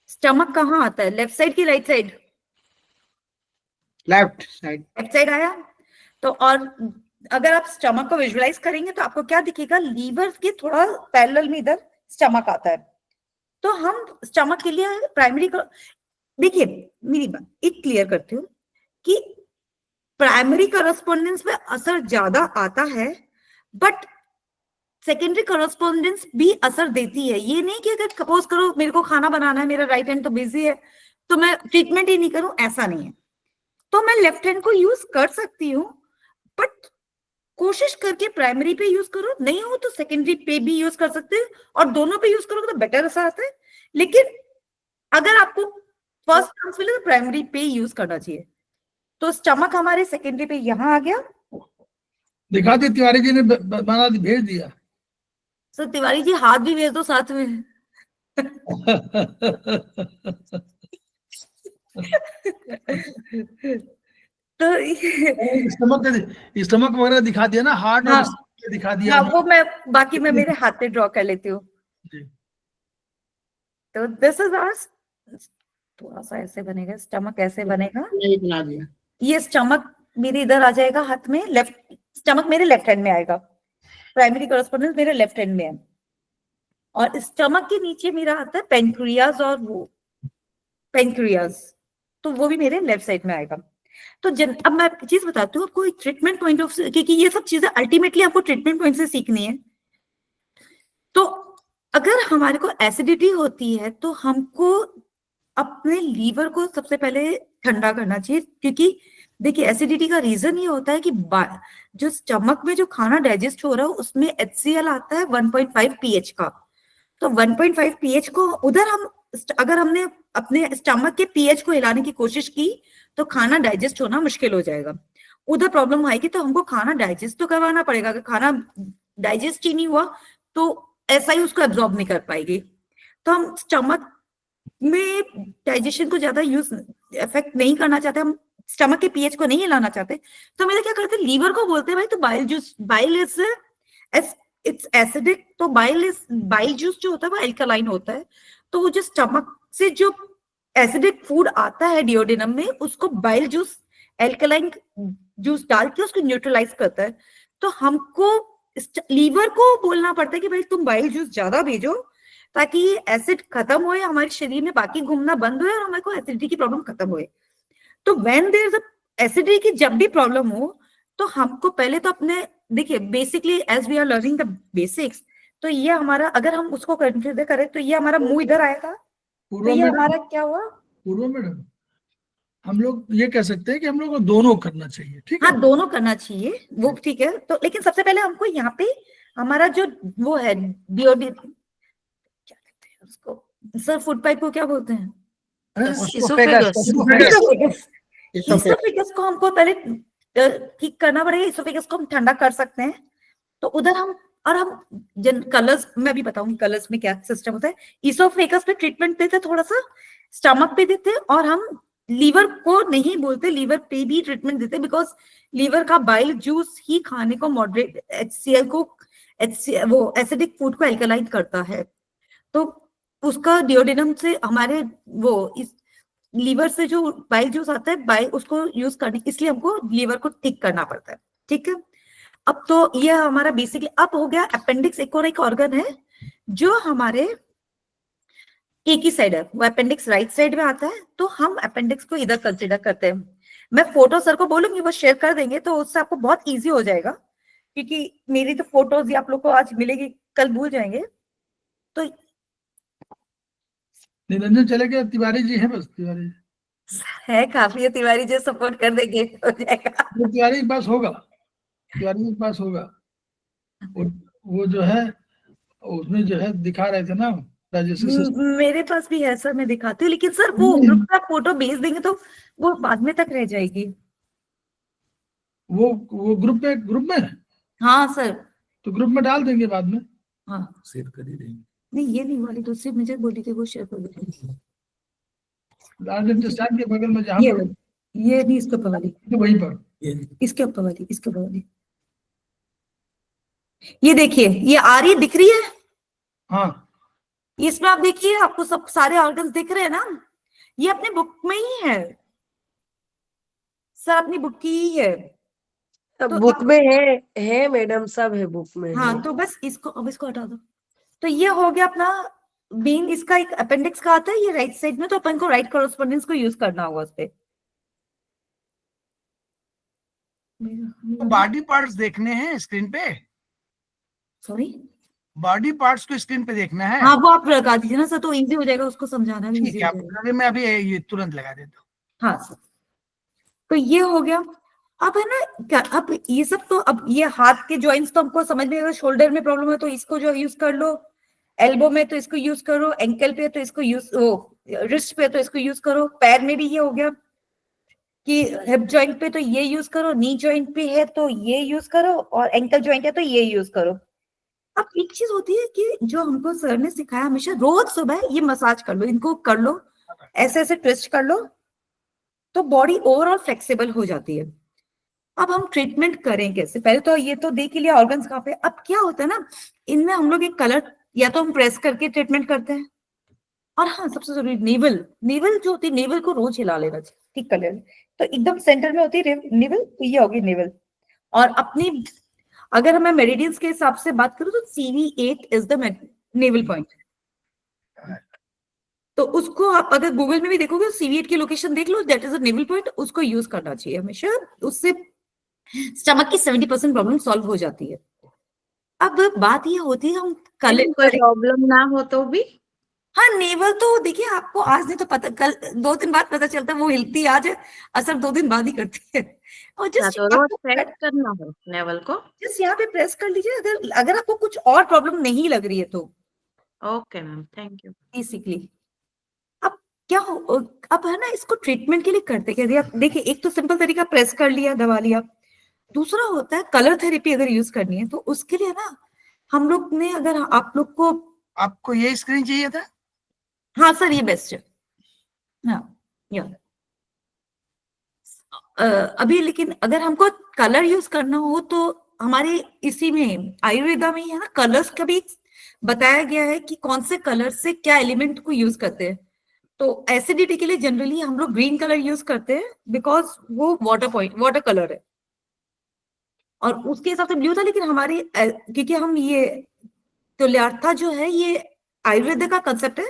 S4: स्टमक कहाँ आता है, लेफ्ट साइड की right side?
S5: Left side.
S4: Left side आया। तो और अगर आप स्टमक को विजुअलाइज करेंगे तो आपको क्या दिखेगा, लीवर के थोड़ा पैरेलल में इधर स्टमक आता है। तो हम स्टमक के लिए प्राइमरी, देखिए मेरी बात एक क्लियर करती हूँ कि प्राइमरी करस्पॉन्डेंस में असर ज्यादा आता है, बट सेकेंडरी करस्पॉन्डेंस भी असर देती है। ये नहीं कि अगर सपोज करो मेरे को खाना बनाना है, मेरा राइट हैंड तो बिजी है तो मैं ट्रीटमेंट ही नहीं करूं, ऐसा नहीं है। तो मैं लेफ्ट हैंड को यूज कर सकती हूँ, बट कोशिश करके प्राइमरी पे यूज करो, नहीं हो तो सेकेंडरी पे भी यूज कर सकते हैं, और दोनों पे यूज करोगे तो बेटर असर आता है। लेकिन अगर आपको फर्स्ट चांस मिले तो प्राइमरी पे यूज करना चाहिए। तो स्टमक हमारे सेकेंडरी पे यहाँ आ गया।
S1: दिखा दी, तिवारी जी ने बना दी, भेज दिया।
S4: सर तिवारी जी हाथ भी भेज दो साथ में। तो
S1: स्टमक वगैरह दिखा दिया ना, हार्ट
S4: हाँ,
S1: और stomach दिखा दिया
S4: हाँ
S1: हमें।
S4: वो मैं बाकी मैं मेरे हाथ पे ड्रॉ कर लेती हूँ।
S1: जी।
S4: तो दिस इज आवर्स, थोड़ा सा ऐसे बनेगा, स्टमक ऐसे बनेगा,
S5: यही बना दिया।
S4: ये स्टमक मेरे इधर आ जाएगा हाथ में, लेफ्ट स्टमक मेरे लेफ्ट हैंड में आएगा, प्राइमरी कॉरेस्पॉन्डेंस मेरे लेफ्ट हैंड में है। और स्टमक के नीचे मेरा आता है पेनक्रियाज, और वो पेनक्रियाज तो वो भी मेरे लेफ्ट साइड में आएगा। तो अब मैं एक चीज बताती हूँ आपको, एक ट्रीटमेंट पॉइंट ऑफ, क्योंकि ये सब चीजें अल्टीमेटली आपको ट्रीटमेंट पॉइंट से सीखनी है। तो अगर हमारे को एसिडिटी होती है तो हमको अपने लीवर को सबसे पहले ठंडा करना चाहिए, क्योंकि देखिए एसिडिटी का रीजन ये होता है कि जो स्टमक में जो खाना डाइजेस्ट हो रहा है उसमें HCl आता है 1.5 pH का। तो 1.5 pH को उधर हम, अगर हमने अपने स्टमक के pH को हिलाने की कोशिश की तो खाना डाइजेस्ट होना मुश्किल हो जाएगा, उधर प्रॉब्लम आएगी। तो हमको खाना डाइजेस्ट तो करवाना पड़ेगा, अगर खाना डाइजेस्ट ही नहीं हुआ तो ऐसा ही उसको एब्जॉर्ब नहीं कर पाएगी। तो हम स्टमक में डाइजेशन को ज्यादा यूज इफेक्ट नहीं करना चाहते, हम स्टमक के पीएच को नहीं हिलाना चाहते, तो हम क्या करते हैं, लीवर को बोलते हैं भाई तो bile juice, bile is it's acidic, तो बाइल जूस जो होता है वो अल्कलाइन होता है, तो वो जो स्टमक से जो एसिडिक फूड आता है डिओडिनम में, उसको बाइल जूस एल्कलाइन जूस डाल के उसको न्यूट्रलाइज करता है। तो हमको लीवर को बोलना पड़ता है कि भाई तुम बाइल जूस ज्यादा भेजो ताकि ये एसिड खत्म होए, हमारे शरीर में बाकी घूमना बंद होए और हमारे को एसिडिटी की प्रॉब्लम खत्म होए। तो व्हेन देयर इज एसिडिटी की जब भी प्रॉब्लम हो, तो हमको पहले तो अपने, देखिए basically as we are learning the basics, तो ये हमारा, अगर हम उसको कंसिडर करें तो ये हमारा मुंह इधर आएगा, तो
S1: पूर्व
S4: ये
S1: मैडम,
S4: हमारा क्या हुआ,
S1: पूर्व मैडम, हम लोग ये कह सकते हैं कि हम लोग को दोनों करना चाहिए, ठीक है?
S4: हाँ दोनों करना चाहिए, वो ठीक है। तो लेकिन सबसे पहले हमको यहाँ पे हमारा जो वो है डिओडी, क्या कहते हैं उसको सर, फूड पाइप को क्या बोलते हैं, इसोफेगस को हमको पहले ठीक करना पड़ेगा। इसोफेगस को हम ठंडा कर सकते हैं, तो उधर हम, और हम कलर्स में भी बताऊंगी कलर्स में क्या सिस्टम होता है। इसोफेगस पे ट्रीटमेंट देते हैं, थोड़ा सा स्टमक पे देते हैं, और हम लीवर को नहीं बोलते, लीवर पे भी ट्रीटमेंट देते हैं, बिकॉज लीवर का बाइल जूस ही खाने को मॉडरेट HCl को वो एसिडिक फूड को एल्कलाइन करता है, तो उसका डिओडिनम से हमारे वो इस लीवर से जो बाइल जूस आता है, बाइल उसको यूज करने, इसलिए हमको लीवर को ठीक करना पड़ता है, ठीक है। अब तो ये हमारा बेसिकली अब हो गया। अपेंडिक्स एक और एक ऑर्गन है जो हमारे एक ही साइड है, वो अपेंडिक्स राइट साइड में आता है, तो हम अपेंडिक्स को इधर कंसिडर करते हैं। मैं फोटो सर को बोलूंगी, वो शेयर कर देंगे, तो उससे आपको बहुत इजी हो जाएगा, क्योंकि मेरी तो फोटोज ही आप लोग को आज मिलेगी, कल भूल जाएंगे। तो
S1: निरंजन चले गए, तिवारी जी हैं, बस तिवारी
S4: है काफी है, तिवारी जो सपोर्ट कर देंगे हो जाएगा।
S1: तिवारी के पास होगा, तिवारी के पास होगा। वो जो है उसमें जो है दिखा रहे थे ना डाइजेस्टिव
S4: मेरे पास भी है सर, मैं दिखाती हूँ, लेकिन सर वो ग्रुप का फोटो भेज देंगे तो वो बाद में तक रह जाएगी।
S1: वो ग्रुप में
S4: हाँ सर,
S1: तो ग्रुप में डाल देंगे बाद में,
S4: हाँ
S1: शेयर कर ही देंगे।
S4: नहीं ये नहीं वाली दूसरी मुझे बोली थी, वो शेयर कर देंगे।
S1: लार्ज इंटेस्टाइन के बगल में जहाँ
S4: ये नहीं, इसके ऊपर वाली,
S1: तो वहीं पर
S4: इसके ऊपर वाली, इसके ऊपर वाली, ये देखिए, ये आ रही दिख रही है,
S1: हाँ
S4: इसमें आप देखिए, आपको सब सारे ऑर्गन्स दिख रहे हैं ना, ये अपने बुक में ही है सर, अपनी बुक की ही है, तो
S6: बुक में है मैडम, सब है बुक में।
S4: हाँ तो बस इसको, अब इसको हटा दो। तो ये हो गया अपना बीन, इसका एक अपेंडिक्स का आता है ये राइट साइड में, तो अपन को राइट कॉरेस्पॉन्डेंस को यूज करना होगा उस पे।
S2: बॉडी पार्ट्स देखने हैं स्क्रीन पे,
S4: सॉरी,
S2: बॉडी पार्ट्स को स्क्रीन पे देखना है।
S4: हाँ वो आप लगा दीजिए ना सर, तो इजी हो जाएगा, उसको समझाना भी
S2: ठीक
S4: इजी
S2: है,
S4: हो
S2: आप
S4: जाएगा।
S2: अभी मैं अभी ये तुरंत लगा देता हूँ।
S4: हाँ सर, तो ये हो गया। अब है ना क्या, अब ये सब तो, अब ये हाथ के जॉइंट्स तो हमको समझ में, अगर शोल्डर में प्रॉब्लम है तो इसको जो यूज कर लो, एल्बो में तो इसको यूज करो, एंकल पे तो इसको यूज, वो रिस्ट पे तो इसको यूज करो, पैर में भी ये हो गया कि हिप जॉइंट पे तो ये यूज करो, नी जॉइंट पे है तो ये यूज करो, और एंकल जॉइंट है तो ये यूज करो। अब एक चीज होती है कि जो हमको सर ने सिखाया हमेशा, रोज सुबह ये मसाज कर लो, इनको कर लो, ऐसे ऐसे ट्विस्ट कर लो, तो बॉडी ओवरऑल फ्लेक्सिबल हो जाती है। अब हम ट्रीटमेंट करें कैसे, पहले तो ये तो देख लिया ऑर्गन्स कहाँ पे। अब क्या होता है ना, इनमें हम लोग एक कलर, या तो हम प्रेस करके ट्रीटमेंट करते हैं, और हाँ सबसे जरूरी नेवल जो होती है, नेवल को रोज हिला लेना चाहिए, ठीक कर लेना, तो एकदम सेंटर में होती है नेवल, तो ये होगी नेवल। और अपनी, अगर मैं मेरिडियंस के हिसाब से बात करूं तो CV8 is the naval point, तो उसको आप अगर गूगल में भी देखोगे CV8 की लोकेशन देख लो, that is a navel point, उसको यूज करना चाहिए हमेशा, उससे स्टमक की 70% प्रॉब्लम सॉल्व हो जाती है। अब बात ये होती है, हम कल
S3: प्रॉब्लम ना हो तो भी,
S4: हाँ नेवल तो देखिए, आपको आज नहीं तो पता, कल 2 दिन बाद पता चलता है, वो हिलती आज है, असर 2 दिन बाद ही करती है। और जस्ट
S3: तो रोज प्रेस करना हो लेवल को,
S4: जस्ट यहाँ पे प्रेस कर लीजिए, अगर आपको कुछ और प्रॉब्लम नहीं लग रही है तो।
S3: Okay ma'am, thank you.
S4: Basically अब क्या हो, अब है ना, इसको ट्रीटमेंट के लिए करते क्या, देखिए एक तो सिंपल तरीका प्रेस कर लिया, दबा लिया, दूसरा होता है कलर थेरेपी अगर यूज करनी है, तो उसके लिए ना हम लोग ने, अगर आप लोग को,
S2: आपको ये स्क्रीन चाहिए था?
S4: हाँ सर, ये बेस्ट है। हाँ, या अभी लेकिन अगर हमको कलर यूज करना हो तो हमारे इसी में आयुर्वेदा में है ना, कलर्स का भी बताया गया है कि कौन से कलर से क्या एलिमेंट को यूज करते हैं। तो एसिडिटी के लिए जनरली हम लोग ग्रीन कलर यूज करते हैं बिकॉज वो वाटर कलर है, और उसके हिसाब से ब्लू था, लेकिन हमारे क्योंकि हम ये तुल्यार्था जो है ये आयुर्वेद का कंसेप्ट है,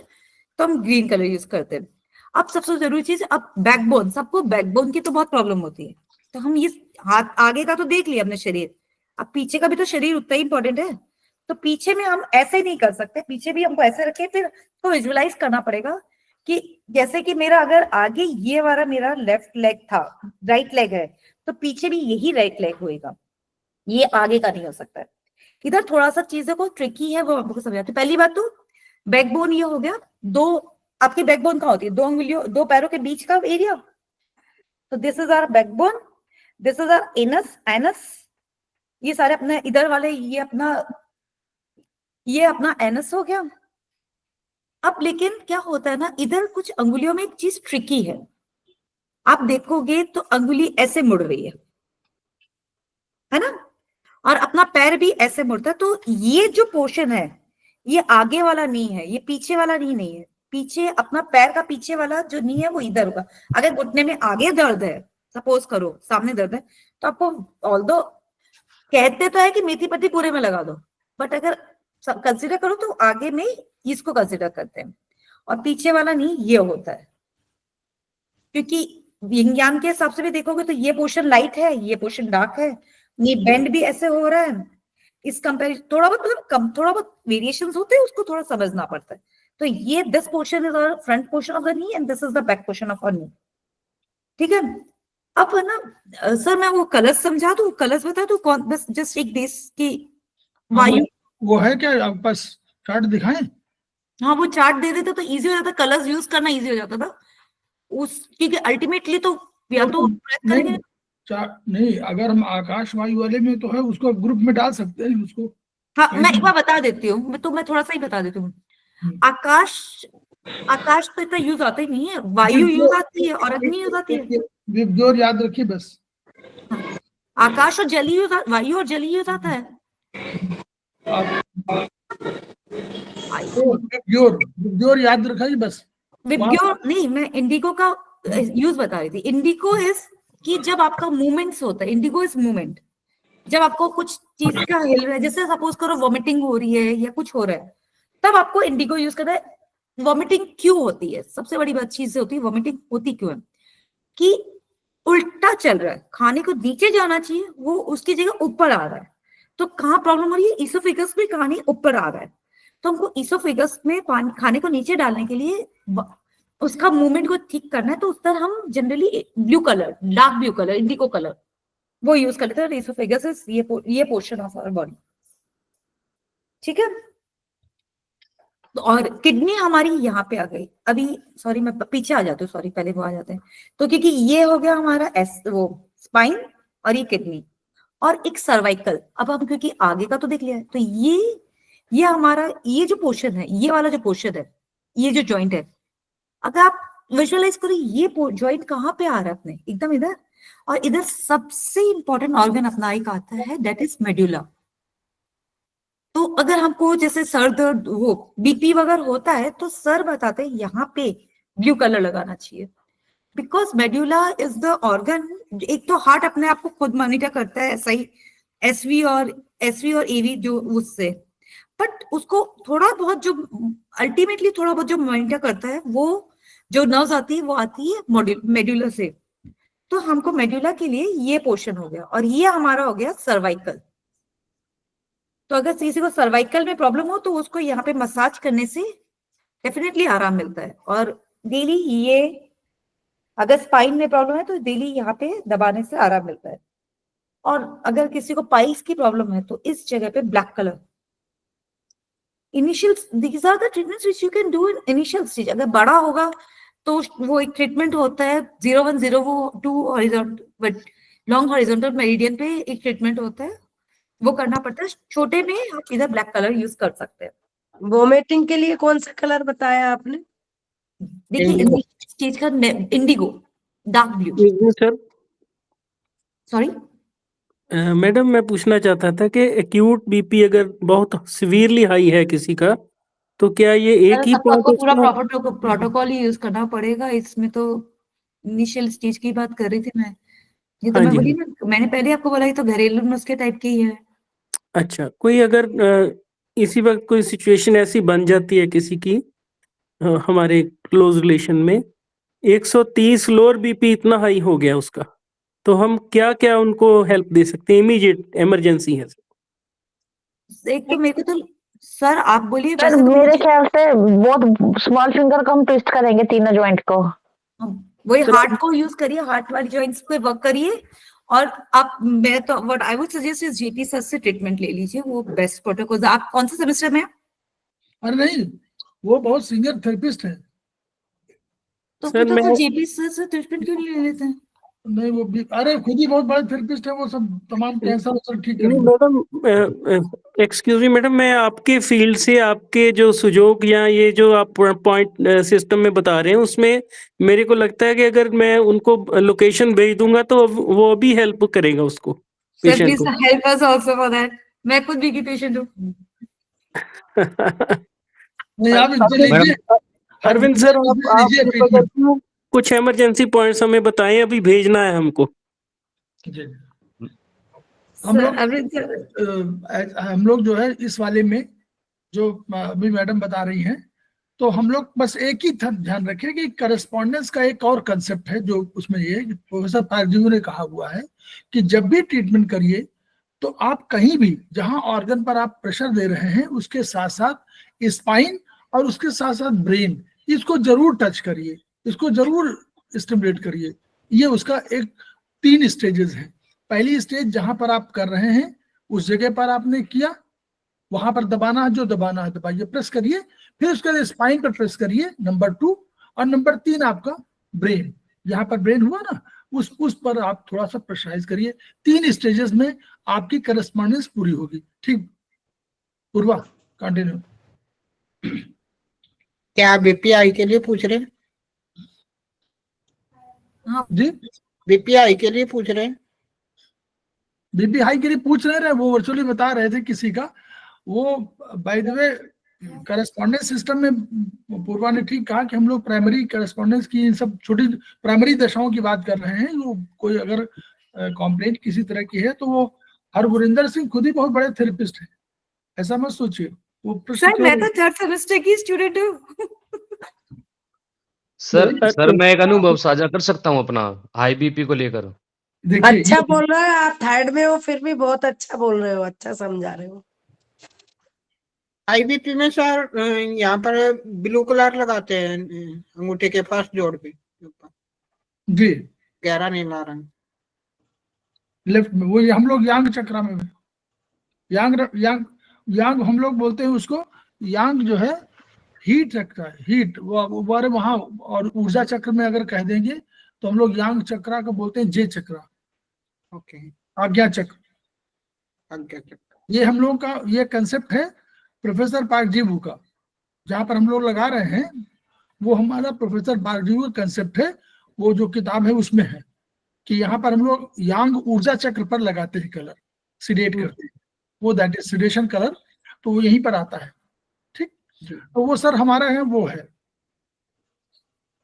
S4: तो हम ग्रीन कलर यूज करते हैं। अब सबसे जरूरी चीज, अब बैकबोन, सबको बैकबोन की तो बहुत प्रॉब्लम होती है, तो हम ये हाथ आगे का तो देख लिया अपने शरीर, अब पीछे का भी तो शरीर उतना ही इंपॉर्टेंट है। तो पीछे में हम ऐसे नहीं कर सकते, पीछे भी हमको ऐसे रखे, फिर तो विजुअलाइज करना पड़ेगा कि जैसे कि मेरा अगर आगे ये वाला मेरा लेफ्ट लेग था, राइट लेग है, तो पीछे भी यही राइट लेग होएगा, ये आगे का नहीं हो सकता है। इधर थोड़ा सा चीजों को ट्रिकी है, वो आपको समझाते। पहली बात तो बैकबोन ये हो गया, दो आपकी बैकबोन कहाँ होती है, 2 अंगुलियों 2 पैरों के बीच का एरिया, तो this is our backbone, this is our anus, ये सारे अपने इधर वाले, ये अपना एनस हो गया। अब लेकिन क्या होता है ना, इधर कुछ अंगुलियों में एक चीज ट्रिकी है, आप देखोगे तो अंगुली ऐसे मुड़ रही है ना, और अपना पैर भी ऐसे मुड़ता है। तो ये जो पोर्शन है ये आगे वाला नहीं है, ये पीछे वाला नहीं है, पीछे अपना पैर का पीछे वाला जो नहीं है वो इधर होगा। अगर घुटने में आगे दर्द है, सपोज करो सामने दर्द है, तो आपको ऑल्दो कहते तो है कि मेथी पत्ती पूरे में लगा दो, बट अगर कंसिडर करो तो आगे में इसको कंसिडर करते हैं, और पीछे वाला नहीं ये होता है, क्योंकि विज्ञान के हिसाब से भी देखोगे तो ये पोर्शन लाइट है, ये पोर्शन डार्क है, ये बेंड भी ऐसे हो रहा है, इस कंपेरिजन थोड़ा बहुत मतलब कम, थोड़ा बहुत वेरिएशंस होते हैं, उसको थोड़ा समझना पड़ता है। तो ये this portion is our front portion of the knee and this is the back portion of our knee, ठीक है। अब है ना सर, मैं वो कलर्स समझा दूं, कलर्स बता दूं, कौन बस जस्ट एक देश की वायु,
S1: वो है क्या आपके पास, चार्ट दिखाएं?
S4: हाँ वो चार्ट दे देते तो इजी हो जाता, कलर्स यूज करना इजी हो जाता था उस, क्योंकि अल्टीमेटली तो या तो
S1: नहीं, नहीं, अगर हम आकाश वायु वाले में तो है, उसको ग्रुप में डाल सकते हैं उसको।
S4: हाँ मैं एक बार बता देती हूँ, तो मैं थोड़ा सा ही बता देती हूँ। आकाश तो इतना यूज आता ही नहीं है, वायु यूज आती है और अग्नि यूज आती है,
S1: विबग्योर याद रखिए बस।
S4: आकाश और जल यूज, वायु और जल यूज आता है।
S1: विबग्योर याद रखिए बस।
S4: विबग्योर नहीं, मैं इंडिगो का यूज बता रही थी। इंडिगो इज कि जब आपका मूवमेंट्स होता है, इंडिगो इज मूवमेंट, जब आपको कुछ चीज का हिल रहा है, जैसे सपोज करो वॉमिटिंग हो रही है या कुछ हो रहा है, तब आपको इंडिगो यूज करना है। वॉमिटिंग क्यों होती है, सबसे बड़ी बात चीज होती है वॉमिटिंग होती क्यों है, कि उल्टा चल रहा है, खाने को नीचे जाना चाहिए वो उसकी जगह ऊपर आ रहा है, तो कहाँ प्रॉब्लम हो रही है, इसोफेगस में कहानी ऊपर आ रहा है, तो हमको इसोफेगस में खाने को नीचे डालने के लिए उसका मूवमेंट को ठीक करना है, तो उस तरह हम generally blue colour, dark blue colour, Indigo colour वो यूज करते हैं। इसोफेगस इज ये पोर्शन ऑफ आवर बॉडी, ठीक है। और किडनी हमारी यहाँ पे आ गई, अभी सॉरी मैं पीछे आ जाती हूँ, सॉरी पहले वो आ जाते हैं। तो क्योंकि ये हो गया हमारा वो स्पाइन और ये किडनी और एक सर्वाइकल। अब हम क्योंकि आगे का तो देख लिया है, तो ये हमारा ये जो पोर्शन है, ये वाला जो पोर्शन है, ये जो जॉइंट है, अगर आप विजुअलाइज करो ये जॉइंट कहाँ पे आ रहा है अपने, एकदम इधर, और इधर सबसे इंपॉर्टेंट ऑर्गन अपना एक आता है, दैट इज मेडुला। तो अगर हमको जैसे सर दर्द हो, बीपी वगैरह होता है, तो सर बताते हैं यहाँ पे ब्लू कलर लगाना चाहिए, because medulla is the organ. एक तो हार्ट अपने आप को खुद मॉनिटर करता है, ऐसा ही एसवी और एवी जो उससे, बट उसको थोड़ा बहुत जो अल्टीमेटली थोड़ा बहुत जो मॉनिटर करता है, वो जो नर्व्स आती है वो आती है मेडुला से। तो हमको मेडुला के लिए ये पोर्शन हो गया, और ये हमारा हो गया सर्वाइकल। तो अगर किसी को सर्वाइकल में प्रॉब्लम हो तो उसको यहाँ पे मसाज करने से डेफिनेटली आराम मिलता है, और डेली ये अगर स्पाइन में प्रॉब्लम है तो डेली यहाँ पे दबाने से आराम मिलता है। और अगर किसी को पाइल्स की प्रॉब्लम है तो इस जगह पे black colour, initial, these are the treatments which you can do in initial stage. अगर बड़ा होगा तो वो एक ट्रीटमेंट होता है 0102 हॉरिजॉन्टल, लॉन्ग हॉरिजॉन्टल मेरिडियन पे एक ट्रीटमेंट होता है, वो करना पड़ता है। छोटे में आप इधर ब्लैक कलर यूज कर सकते हैं।
S6: वोमिटिंग के लिए कौन सा कलर बताया आपने?
S4: देखिए
S5: Indigo.
S4: स्टेज का Indigo, dark blue.
S7: Sir
S4: sorry,
S7: madam मैं पूछना चाहता था कि एक्यूट बीपी अगर बहुत सिवियरली हाई है किसी का, तो क्या ये एक ही
S4: सबको
S7: पार्ट
S4: आपको पूरा
S7: उसका?
S4: प्रोटोकॉल ही यूज करना पड़ेगा। इसमें तो इनिशियल स्टेज की बात कर रही थी मैं। ये तो
S7: हाँ
S4: मैं
S7: जी,
S4: बोली ना, मैंने पहले आपको बोला, ये तो घरेलू नुस्खे टाइप की ही है।
S7: अच्छा कोई अगर इसी वक्त कोई सिचुएशन ऐसी बन जाती है किसी की, हमारे क्लोज रिलेशन में 130 लोअर बीपी इतना हाई हो गया उसका, तो हम क्या क्या उनको हेल्प दे सकते हैं? इमीडिएट इमरजेंसी है।
S4: एक तो मेरे को तो सर आप बोलिए,
S8: सर
S4: वैसे तो
S8: मेरे
S4: मुझे
S8: ख्याल से बहुत स्मॉल फिंगर को हम ट्विस्ट करेंगे तीनों जॉइंट को।
S4: वही
S7: सर,
S4: हार्ट को यूज करिए, हार्ट वाली जॉइंट्स पे वर्क करिए। और आप, मैं तो what I would suggest is JP sir से ट्रीटमेंट ले लीजिए, वो बेस्ट प्रोटोकॉल। आप कौन से सेमेस्टर में हैं?
S1: अरे नहीं, वो बहुत सीनियर थेरेपिस्ट है।
S4: तो
S7: सर
S4: फिर
S7: मैं
S4: तो जेपी सर से ट्रीटमेंट क्यों नहीं ले लेते हैं?
S1: नहीं वो भी, अरे खुद ही बहुत बड़े थेरेपिस्ट है, वो सब तमाम कैंसर वैंसर ठीक
S7: नहीं
S1: करेंगे।
S7: मैडम, एक्सक्यूज मी मैडम, मैं आपके फील्ड से आपके जो सुजोग या ये जो आप पॉइंट सिस्टम में बता रहे हैं उसमें मेरे को लगता है कि अगर मैं उनको लोकेशन भेज दूंगा तो वो भी हेल्प करेगा उसको,
S4: सर
S7: पेशेंट
S4: प्लीज
S7: को।
S4: Help us also for that. मैं खुद भी की पेशेंट हूँ।
S1: नहीं आप इनसे लीजिए,
S7: अरविंद सर
S1: इनसे
S7: आप
S1: लीजिए
S7: कृपा
S1: ट्रीटमेंट।
S7: करके कुछ इमरजेंसी पॉइंट्स हमें बताएं, अभी भेजना है हमको।
S1: जी। हम लोग
S4: अरविंद सर,
S1: हम लोग जो है इस वाले में जो अभी मैडम बता रही हैं, तो हम लोग बस एक ही ध्यान रखें कि करस्पॉन्डेंस का एक और कंसेप्ट है जो उसमें ये प्रोफेसर पारजीव ने कहा हुआ है कि जब भी ट्रीटमेंट करिए तो आप कहीं भी जहां ऑर्गन पर आप प्रेशर दे रहे हैं उसके साथ साथ स्पाइन और उसके साथ साथ ब्रेन, इसको जरूर टच करिए, इसको जरूर स्टिमुलेट करिए। ये उसका एक 3 स्टेजेस हैं। पहली स्टेज जहां पर आप कर रहे हैं उस जगह पर आपने किया, वहां पर दबाना है, जो दबाना है दबाइए, प्रेस करिए। फिर उसके बाद स्पाइन पर प्रेस करिए, नंबर 2। और नंबर 3 आपका ब्रेन, यहाँ पर ब्रेन हुआ ना, उस पर आप थोड़ा सा प्रेशराइज करिए। 3 स्टेजेस में आपकी करस्पॉन्डेंस पूरी होगी। ठीक पूर्वा, कंटिन्यू।
S5: क्या आप बीपीआई के लिए पूछ रहे हैं?
S4: हाँ
S1: जी,
S5: बीपीआई के लिए पूछ रहे हैं?
S1: बीपी हाई के लिए पूछ रहे हैं, वो वर्चुअली बता रहे थे किसी का। वो by the way correspondence system में पूर्वा ने ठीक कहा कि हम लोग प्राइमरी करस्पॉन्डेंस की इन सब छोटी प्राइमरी दशाओं की बात कर रहे हैं। वो कोई अगर कंप्लेंट किसी तरह की है तो वो हरगुरिंदर सिंह खुद ही बहुत बड़े थेरेपिस्ट है, ऐसा मत सोचिए। वो
S4: सर मैं तो 3rd सेमेस्टर की स्टूडेंट हूँ।
S9: सर मैं एक अनुभव साझा कर सकता हूँ अपना हाई बीपी को लेकर।
S1: देखिए
S6: अच्छा बोल रहे हो आप, 3rd में हो फिर भी बहुत अच्छा बोल रहे हो, अच्छा समझा रहे हो।
S5: आईबीपी में सर यहाँ पर ब्लू कलर लगाते हैं अंगूठे के फर्स्ट जोड़ पे
S1: जी,
S5: गहरा नीला रंग।
S1: लेफ्ट में वो हम लोग यांग चक्रा में यांग यांग यांग हम लोग बोलते हैं उसको। यांग जो है हीट रखता है, हीट वो वहां। और ऊर्जा चक्र में अगर कह देंगे तो हम लोग यांग चक्रा को बोलते हैं जे चक्रा,
S5: ओके,
S1: आज्ञा चक्र।
S5: आज्ञा चक्र।
S1: ये हम लोग का ये कंसेप्ट है प्रोफेसर पार्कजीवू का, जहां पर हम लोग लगा रहे हैं वो हमारा प्रोफेसर पार्कजीवू का कंसेप्ट है। वो जो किताब है उसमें है कि यहाँ पर हम लोग यांग ऊर्जा चक्र पर लगाते हैं कलर, सिडेट करते हैं, वो दैट इज सिडेशन कलर, तो वो यहीं पर आता है। ठीक, तो वो सर हमारा है, वो है।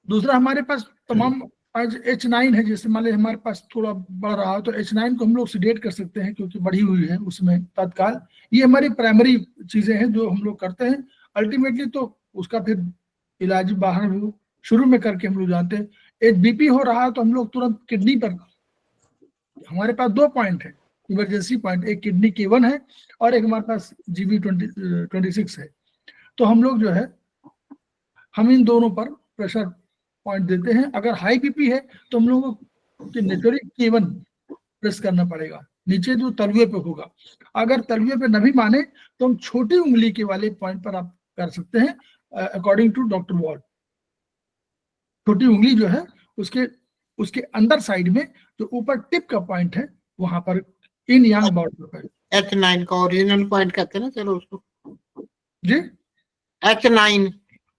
S1: दूसरा हमारे पास तमाम आज H9 है, जैसे मान लीजिए हमारे पास थोड़ा बढ़ रहा है तो H9 को हम लोग सिडेट कर सकते हैं क्योंकि बढ़ी हुई है उसमें तत्काल। ये हमारी प्राइमरी चीजें हैं जो हम लोग करते हैं। अल्टीमेटली तो उसका फिर इलाज बाहर भी शुरू में करके हम लोग जानते हैं। एक बीपी हो रहा है तो हम लोग तुरंत किडनी पर, हमारे पास 2 पॉइंट है इमरजेंसी पॉइंट, एक किडनी K1 है और एक हमारे पास GB26 है। तो हम लोग जो है हम इन दोनों पर प्रेशर पॉइंट देते हैं। अगर हाई बीपी है तो हम लोगों को नेचुरली K1 प्रेस करना पड़ेगा, नीचे जो तलवे पे होगा। अगर तलवे पे नहीं माने तो हम छोटी उंगली के वाले पॉइंट पर आप कर सकते हैं, अकॉर्डिंग टू डॉक्टर वॉल। छोटी उंगली जो है उसके अंदर साइड में जो ऊपर टिप का पॉइंट है वहां पर इन यांग बॉर्डर पर।
S5: H9 का ओरिजिनल पॉइंट कहते हैं ना, चलो उसको
S1: जी
S5: H9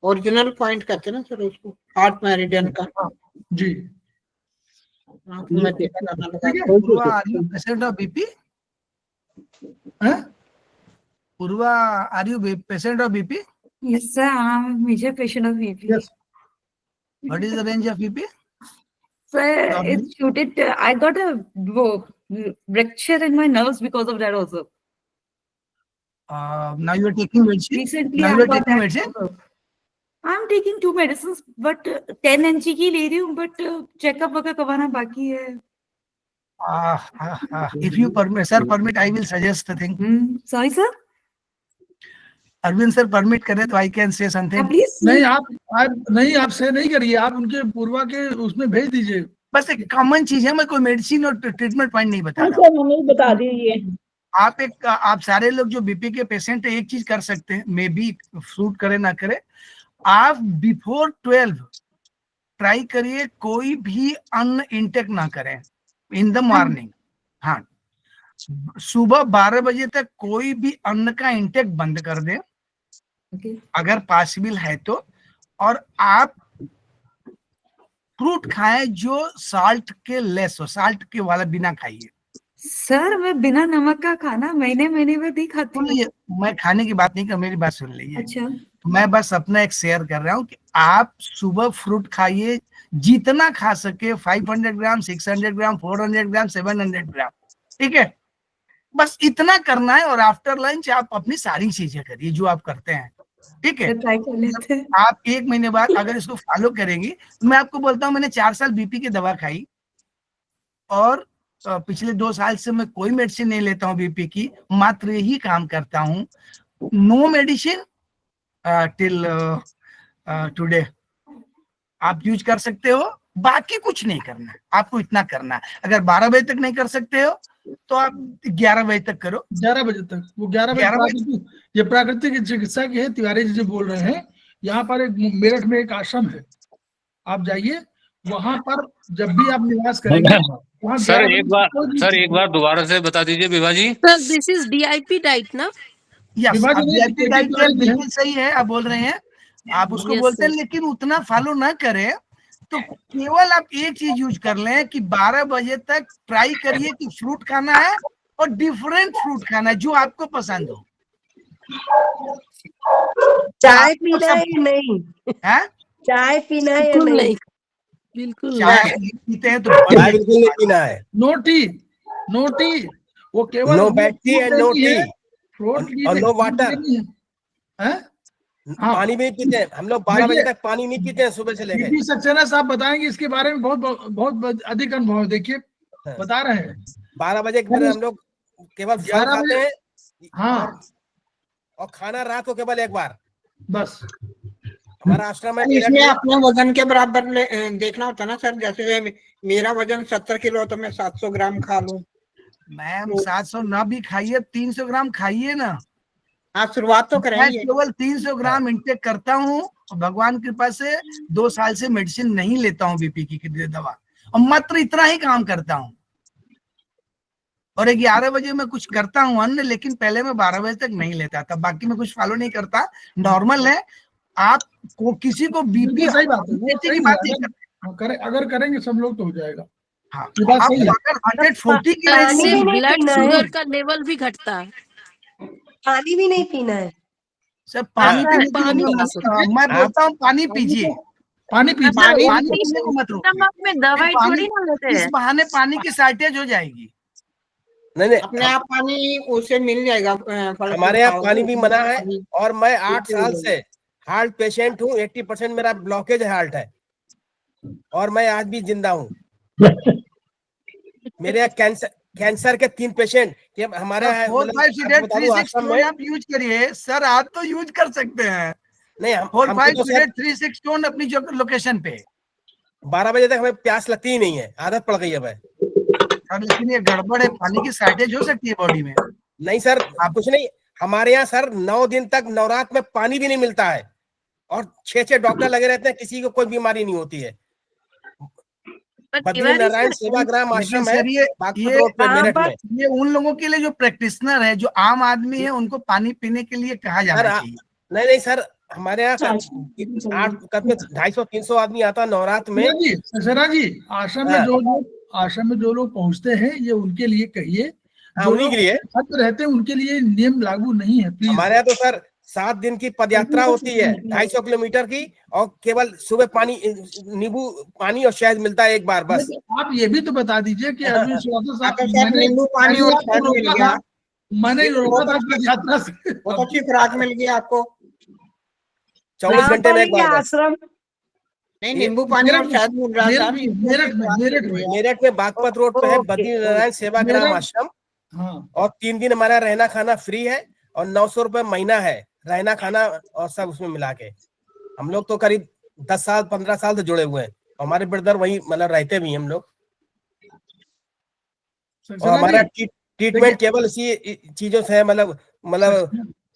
S5: ओरिजिनल पॉइंट कहते हैं ना सर उसको, हार्ट मेरिडियन का।
S1: जी
S5: हाँ, तो मैं देखा जाना लगा।
S1: ठीक है।
S2: Purva are you patient of BP?
S1: हैं?
S2: Purva are you patient of BP?
S4: Yes, sir. I'm a major patient of BP.
S1: Yes.
S2: What is the range of BP?
S4: Sir,
S1: Normally-
S4: it's shooted. I got a fracture in my nerves because of that also.
S2: Now you are taking medicine.
S4: Recently,
S2: Now
S4: I
S2: you are
S4: got
S2: taking
S4: that
S2: medicine.
S4: also. I'm taking 2 medicines, but 10 mg की ले रही हूँ, but checkup वगैरह करवाना बाकी है.
S2: If you permit, sir, permit, I will suggest a thing.
S4: Sorry, sir.
S2: Arvind sir, permit करे तो I can say something.
S4: Please.
S1: नहीं आप नहीं, आप से नहीं करिए, आप उनके पूर्वा के उसमें भेज दीजिए।
S2: बस एक कॉमन चीज है, मैं कोई मेडिसिन और ट्रीटमेंट पॉइंट नहीं बता रहा
S8: सर हमें बता दीजिए।
S2: आप सारे लोग जो बीपी के पेशेंट है, एक चीज कर सकते हैं, मे बी सूट करे ना करे, आप बिफोर 12 ट्राई करिए कोई भी अन्न इंटेक ना करें इन द मॉर्निंग। हाँ, सुबह 12 बजे तक कोई भी अन्न का इंटेक बंद कर दें अगर पॉसिबल है तो, और आप फ्रूट खाएं जो साल्ट के लेस हो, साल्ट के वाला बिना खाइए।
S4: सर मैं बिना नमक का खाना महीने में नहीं खाती हूँ।
S2: मैं खाने की बात नहीं कर, मेरी बात सुन लीजिए।
S4: अच्छा।
S2: मैं बस अपना एक शेयर कर रहा हूँ कि आप सुबह फ्रूट खाइए, जितना खा सके, 500 ग्राम, 600 ग्राम, 400 ग्राम, 700 ग्राम, ठीक है, बस इतना करना है। और आफ्टर लंच आप अपनी सारी चीजें करिए जो आप करते हैं, ठीक है।
S4: ट्राई कर लेते हैं।
S2: आप 1 महीने बाद अगर इसको फॉलो करेंगी, मैं आपको बोलता हूँ, मैंने 4 साल बीपी की दवा खाई और पिछले 2 साल से मैं कोई मेडिसिन नहीं लेता हूँ बीपी की, मात्र यही काम करता हूँ, नो मेडिसिन टिल टुडे। आप यूज कर सकते हो, बाकी कुछ नहीं करना है, आपको इतना करना है। अगर 12 बजे तक नहीं कर सकते हो तो आप 11 बजे तक करो।
S1: 11 बजे तक, वो 11 बजे ये प्राकृतिक चिकित्सा की है, तिवारी जी जो बोल रहे हैं। यहाँ पर एक मेरठ में एक आश्रम है, आप जाइए वहां पर, जब भी आप निवास करेंगे वहाँ
S10: सर एक बार दोबारा से बता दीजिए Vibha ji.
S6: Sir this is DIP diet ना?
S2: यस,
S1: विभा जी ने
S2: DIP डाइट बिल्कुल सही है, आप बोल रहे हैं, आप उसको
S6: Yes,
S2: बोलते हैं,
S6: sir.
S2: लेकिन उतना फॉलो ना करें तो केवल आप एक चीज यूज कर लें कि 12 बजे तक ट्राई करिए कि फ्रूट खाना है, और डिफरेंट फ्रूट खाना है जो आपको पसंद हो।
S6: चाय पीना है या नहीं?
S2: है
S6: चाय पीना है या
S8: बिल्कुल
S6: नहीं?
S8: नहीं।
S6: बिल्कुल
S2: चाय पीते हैं तो
S11: चाय बिल्कुल नहीं पीना है।
S1: नो टी, नो टी, वो केवल
S11: no bad tea and no tea और नो वाटर।
S1: हाँ।
S11: पानी भी पीते हैं हम लोग, 12 बजे तक पानी नहीं पीते हैं सुबह से लेकर।
S1: बीपी सक्सेना साहब बताएंगे इसके बारे में, बहुत अधिक अनुभव है। देखिए बता रहे हैं
S11: 12 बजे के बाद हम लोग केवल फल
S1: 11
S11: खाते हैं।
S1: हाँ,
S11: और खाना रात को केवल एक बार।
S1: बस
S11: हमारा आश्रम है,
S5: इसमें अपने वजन के बराबर देखना होता ना सर। जैसे मेरा वजन 70 किलो, तो मैं 700 ग्राम खा लूं।
S2: मैम 700 ना भी खाइए, 300 ग्राम खाइए ना।
S5: हाँ, शुरुआत तो
S2: मैं
S5: करेंगे।
S2: केवल 300 ग्राम इंटेक करता हूँ, और भगवान की कृपा से 2 साल से मेडिसिन नहीं लेता हूँ बीपी की दवा, और मात्र इतना ही काम करता हूँ। और 11 बजे मैं कुछ करता हूँ अन्न, लेकिन पहले मैं 12 बजे तक नहीं लेता था, बाकी मैं कुछ फॉलो नहीं करता, नॉर्मल है। आप को किसी को बीपी
S1: सही बात है, वो सही बात है।
S2: नहीं
S1: हाँ, अगर करेंगे सब लोग तो हो जाएगा।
S2: हाँ,
S1: ये बात
S2: आप
S1: सही है।
S2: अगर 140 की
S6: पानी
S2: रेंज
S6: भी
S2: में,
S6: नहीं
S8: ब्लड
S6: पीना है।
S8: शुगर का लेवल भी घटता है।
S6: पानी भी नहीं पीना है।
S2: सर पानी
S8: हाँ,
S2: पीने
S8: पानी
S2: की
S8: पी सकते
S2: मैं बोलता हूँ पानी पीजिए,
S1: पानी पीजिए।
S2: पानी
S3: पानी
S2: पीने को मत रोकिए।
S3: नमक में दवाई
S2: पानी-
S3: थोड़ी ना लेते
S2: इस
S3: हैं।
S2: बहाने पानी की शॉर्टेज हो जाएगी।
S11: नहीं
S5: अपने आप पानी उसे मिल जाएगा।
S11: हमारे यहाँ पानी भी मना है। और मैं 8 साल से हार्ट पेशेंट हूँ, 80% मेरा ब्लॉकेज हार्ट है, और मैं आज भी जिंदा हूँ। मेरे यहाँ कैंसर के 3 पेशेंट हमारे
S2: 4, 5 सीडेट 3, 6 टोन आप यूज करिए सर, आप तो यूज कर सकते हैं।
S11: नहीं
S2: 4, 5
S11: तो
S2: सीडेट 3, 6 टोन अपनी लोकेशन पे।
S11: 12 बजे तक हमें प्यास लगती ही नहीं है, आदत पड़ गई है भाई।
S2: सर लेकिन ये गड़बड़ है, पानी की शॉर्टेज हो सकती है बॉडी में।
S11: नहीं सर, आप कुछ नहीं, हमारे यहाँ सर 9 दिन तक नवरात्र में पानी भी नहीं मिलता है, और 6 डॉक्टर लगे रहते हैं, किसी को कोई बीमारी नहीं होती है। बद्री नारायण सेवाग्राम आश्रम है बागपत रोड पे मेरठ में।
S2: ये उन लोगों के लिए जो प्रैक्टिशनर है, जो आम आदमी है, उनको पानी पीने के लिए कहा जाना चाहिए।
S11: नहीं सर, हमारे यहाँ 250-300 आदमी आता नवरात्र में।
S1: सरा जी आश्रम में जो लोग पहुंचते हैं ये उनके लिए कहिए,
S11: हाँ,
S1: जो
S11: उन्हीं
S1: लोग
S11: के लिए
S1: छत रहते हैं उनके लिए नियम लागू नहीं है प्लीज।
S11: हमारे यहाँ तो सर 7 दिन की पदयात्रा होती है 250 किलोमीटर की, और केवल सुबह पानी, नींबू पानी और शहद मिलता है एक बार बस।
S1: आप ये भी तो बता दीजिए कि अरविंद श्रीवास्तव साहब,
S5: तो सर नींबू पानी और शहद मिल गया,
S1: मैंने रोका था पदयात्रा से।
S5: बहुत अच्छी खुराक मिल गई आपको।
S11: 24 घंटे में एक बार बस।
S6: आश्रम
S5: नहीं, नींबू पानी और शहद मिल रहा था।
S11: मेरठ में बागपत रोड पे है बद्रीनारायण सेवाग्राम आश्रम,
S1: हाँ,
S11: और 3 दिन हमारा रहना खाना फ्री है, और 900 रुपए महीना है रहना खाना और सब उसमें मिला के। हम लोग तो करीब 10 साल 15 साल से जुड़े हुए हैं, हमारे ब्रदर वही मतलब रहते भी हम लोग, और हमारा ट्रीटमेंट केवल इसी चीजों से है, मतलब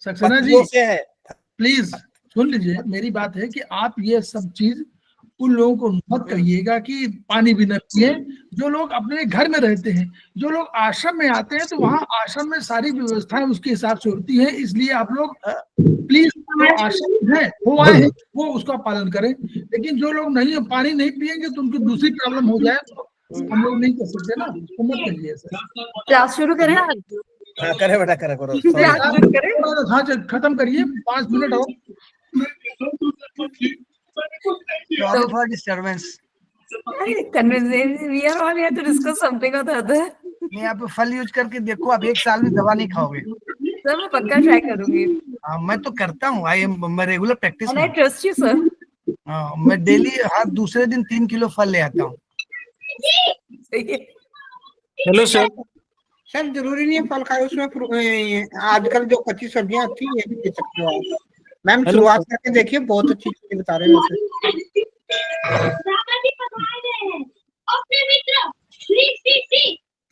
S1: सक्सेना जी
S11: पत्तियों से है।
S1: प्लीज सुन लीजिए, मेरी बात है कि आप ये सब चीज उन लोगों को मत कहिएगा कि पानी भी न पिए, जो लोग अपने घर में रहते हैं। जो लोग आश्रम में आते हैं तो वहाँ आश्रम में सारी व्यवस्थाएं उसके हिसाब से होती है, इसलिए आप लोग प्लीज आश्रम है वो आए हैं वो उसका पालन करें। लेकिन जो लोग नहीं पानी नहीं पिएंगे तो उनको दूसरी प्रॉब्लम हो जाए तो हम लोग नहीं कर सकते ना, तो मत कहिए सर।
S4: क्लास शुरू करें?
S11: हाँ करे बेटा करे करो।
S1: हाँ खत्म करिए, 5 मिनट और।
S2: Sorry for disturbance.
S4: We are all here to discuss something or the other.
S2: नहीं, आप फल यूज करके देखो, आप 1 साल में दवा नहीं खाओगे।
S4: सर मैं पक्का ट्राई करूंगी।
S2: हाँ, मैं तो करता हूँ, मैं regular practice
S4: And I trust you, sir.
S2: हाँ, मैं डेली हर दूसरे दिन 3 किलो फल ले आता हूँ।
S7: Hello sir.
S5: सर जरूरी नहीं है फल खाए, उसमें आजकल जो कच्ची सब्जियां आती है ये भी दे सकते हो आप। मैम शुरुआत करके देखिए, बहुत अच्छी चीजें बता रहे हैं वैसे।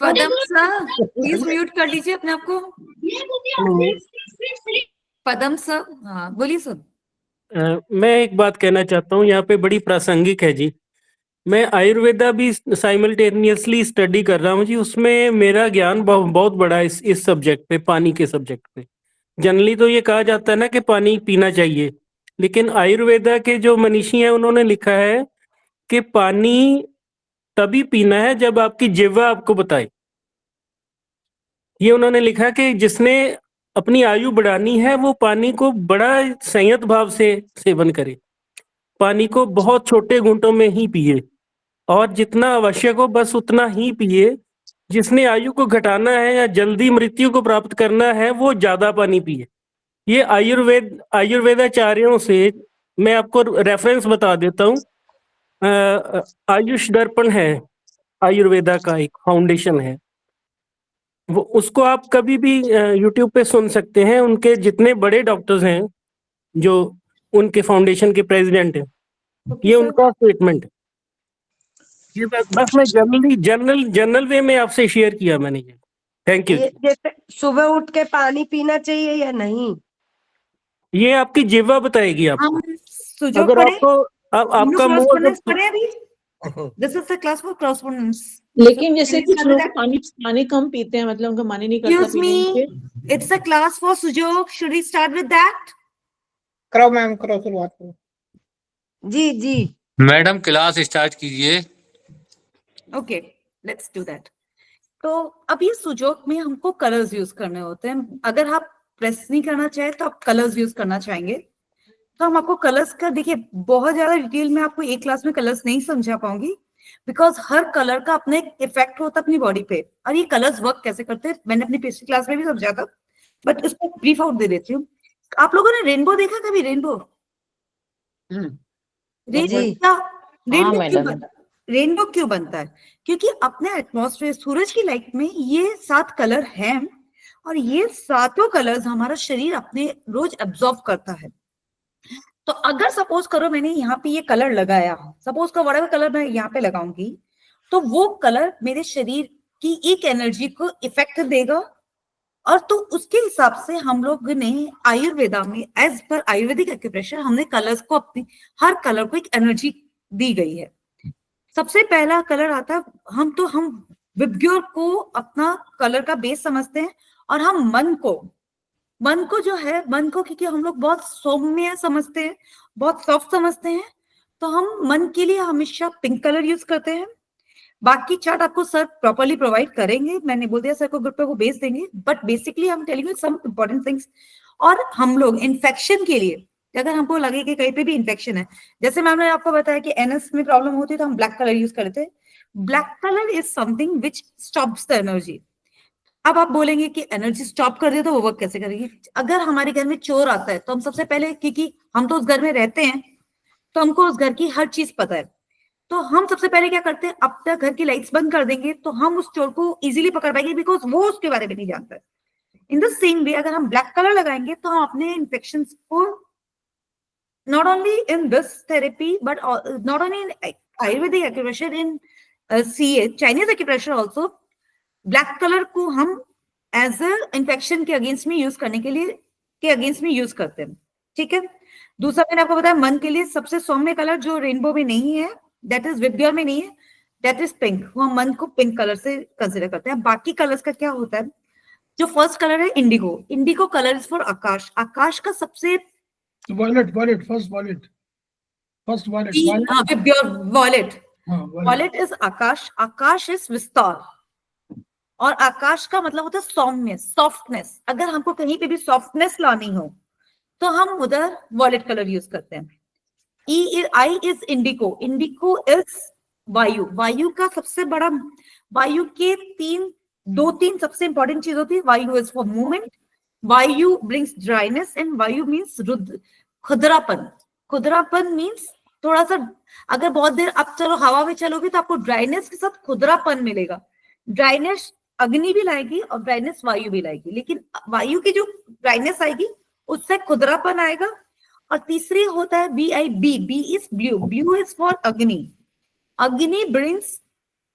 S4: पदम सर प्लीज म्यूट कर लीजिए अपने आप को। पदम सर, हाँ बोलिए सर।
S7: मैं एक बात कहना चाहता हूँ, यहाँ पे बड़ी प्रासंगिक है जी। मैं आयुर्वेदा भी साइमल्टेनियसली स्टडी कर रहा हूँ जी, उसमें मेरा ज्ञान बहुत बड़ा है इस सब्जेक्ट पे, पानी के सब्जेक्ट पे। जनरली तो ये कहा जाता है ना कि पानी पीना चाहिए, लेकिन आयुर्वेदा के जो मनीषी हैं उन्होंने लिखा है कि पानी तभी पीना है जब आपकी जिह्वा आपको बताए। ये उन्होंने लिखा कि जिसने अपनी आयु बढ़ानी है वो पानी को बड़ा संयत भाव से सेवन करे, पानी को बहुत छोटे घूंटों में ही पिए, और जितना आवश्यक हो बस उतना ही पिए। जिसने आयु को घटाना है या जल्दी मृत्यु को प्राप्त करना है वो ज्यादा पानी पिए। ये आयुर्वेदाचार्यों से मैं आपको रेफरेंस बता देता हूँ। आयुष दर्पण है आयुर्वेदा का एक फाउंडेशन है, वो उसको आप कभी भी यूट्यूब पे सुन सकते हैं। उनके जितने बड़े डॉक्टर्स हैं जो उनके फाउंडेशन के प्रेसिडेंट हैं, ये उनका स्टेटमेंट है। ये बस मैं जनरल वे में आपसे शेयर किया मैंने ये। Thank you.
S6: जैसे सुबह उठ के पानी पीना चाहिए या नहीं?
S7: ये आपकी जिह्वा बताएगी आपको। अगर आपको आपका मुंह
S4: this is the class for correspondence.
S12: लेकिन जैसे कुछ लोग पानी कम पीते हैं, मतलब उनका मन ही नहीं करता पीने के।
S4: It's a class for Sujok, should we start with that?
S5: करो मैम, करो शुरुआत करो।
S6: जी जी
S10: मैडम क्लास स्टार्ट कीजिए।
S4: Okay let's do that. तो अब ये सुजोग में हमको कलर्स यूज करने होते हैं। अगर आप प्रेस नहीं करना चाहे तो आप कलर्स यूज करना चाहेंगे तो हम आपको कलर्स का, देखिए बहुत ज्यादा डिटेल में आपको एक क्लास में कलर्स नहीं समझा पाऊंगी, बिकॉज हर कलर का अपने इफेक्ट होता है अपनी बॉडी पे, और ये कलर्स वर्क कैसे करते हैं मैंने अपनी पिछली क्लास में भी समझा था, बट इसको ब्रीफ आउट दे देती हूँ। आप लोगों ने रेनबो देखा कभी? रेनबो क्यों बनता है? क्योंकि अपने एटमॉस्फेयर, सूरज की लाइट में ये 7 कलर हैं, और ये 7 कलर्स हमारा शरीर अपने रोज एब्जॉर्ब करता है। तो अगर सपोज करो मैंने यहाँ पे ये कलर लगाया, सपोज का व्हाटएवर कलर मैं यहाँ पे लगाऊंगी, तो वो कलर मेरे शरीर की एक एनर्जी को इफेक्ट देगा, और तो उसके हिसाब से हम लोग ने आयुर्वेदा में एज पर आयुर्वेदिक एक्यूप्रेशर हमने कलर्स को अपनी हर कलर को एक एनर्जी दी गई है। सबसे पहला कलर आता है, हम विबग्योर को अपना कलर का बेस समझते हैं, और हम मन को मन को जो है, मन को क्योंकि हम लोग बहुत सौम्य समझते हैं, बहुत सॉफ्ट समझते हैं, तो हम मन के लिए हमेशा पिंक कलर यूज करते हैं। बाकी चार्ट आपको सर प्रॉपर्ली प्रोवाइड करेंगे, मैंने बोल दिया सर को ग्रुप पे, वो भेज देंगे, बट बेसिकली हम telling you some important things. और हम लोग इन्फेक्शन के लिए, अगर हमको लगे कि कहीं पे भी इन्फेक्शन है, जैसे मैम ने आपको बताया कि एनएस में प्रॉब्लम होती है तो हम ब्लैक कलर यूज करते हैं। Black colour is something which stops the energy. अब आप बोलेंगे कि एनर्जी स्टॉप कर दे तो वो वर्क कैसे करेगी? अगर हमारे घर में चोर आता है तो हम सबसे पहले, क्योंकि हम तो उस घर में रहते हैं तो हमको उस घर की हर चीज पता है, तो हम सबसे पहले क्या करते हैं, अब तक घर की लाइट्स बंद कर देंगे तो हम उस चोर को इजीली पकड़ पाएंगे, बिकॉज वो उसके बारे में नहीं जानता है। इन द सेम वे अगर हम ब्लैक कलर लगाएंगे तो हम अपने इन्फेक्शन को, not only in this therapy but not only in Ayurvedic acupressure, in CA Chinese acupressure also, black colour को हम एज अ इन्फेक्शन के अगेंस्ट में यूज करने के लिए, के अगेंस्ट में यूज करते हैं। ठीक है। दूसरा मैंने आपको बताया मन के लिए सबसे सौम्य कलर जो रेनबो में नहीं है, दैट इज विबग्योर में नहीं है, दैट इज पिंक। हम मन को पिंक कलर से कंसिडर करते हैं। बाकी कलर्स का क्या होता है, जो फर्स्ट कलर है indigo, indigo colour is for akash. आकाश का सबसे
S1: violet, first violet,
S4: violet, violet is akash, akash is vistar, और आकाश का मतलब होता है सौम्य, सॉफ्टनेस। अगर हमको कहीं पे भी सॉफ्टनेस लानी हो तो हम उधर वॉयलेट कलर यूज करते हैं। I is IndiGo, IndiGo is वायु, वायु का सबसे बड़ा, वायु के दो तीन सबसे इंपॉर्टेंट चीज होती है। वायु इज फॉर मूवमेंट, वायु ब्रिंग्स ड्राइनेस, एंड वायु मीन्स रुद्र, खुदरापन। खुदरापन मीन्स थोड़ा सा, अगर बहुत देर आप चलो हवा में चलोगे तो आपको ड्राइनेस के साथ खुदरापन मिलेगा। ड्राइनेस अग्नि भी लाएगी और ड्राइनेस वायु भी लाएगी, लेकिन वायु की जो ड्राइनेस आएगी उससे खुदरापन आएगा। और तीसरी होता है BI, B is blue, blue is for Agni. Agni brings,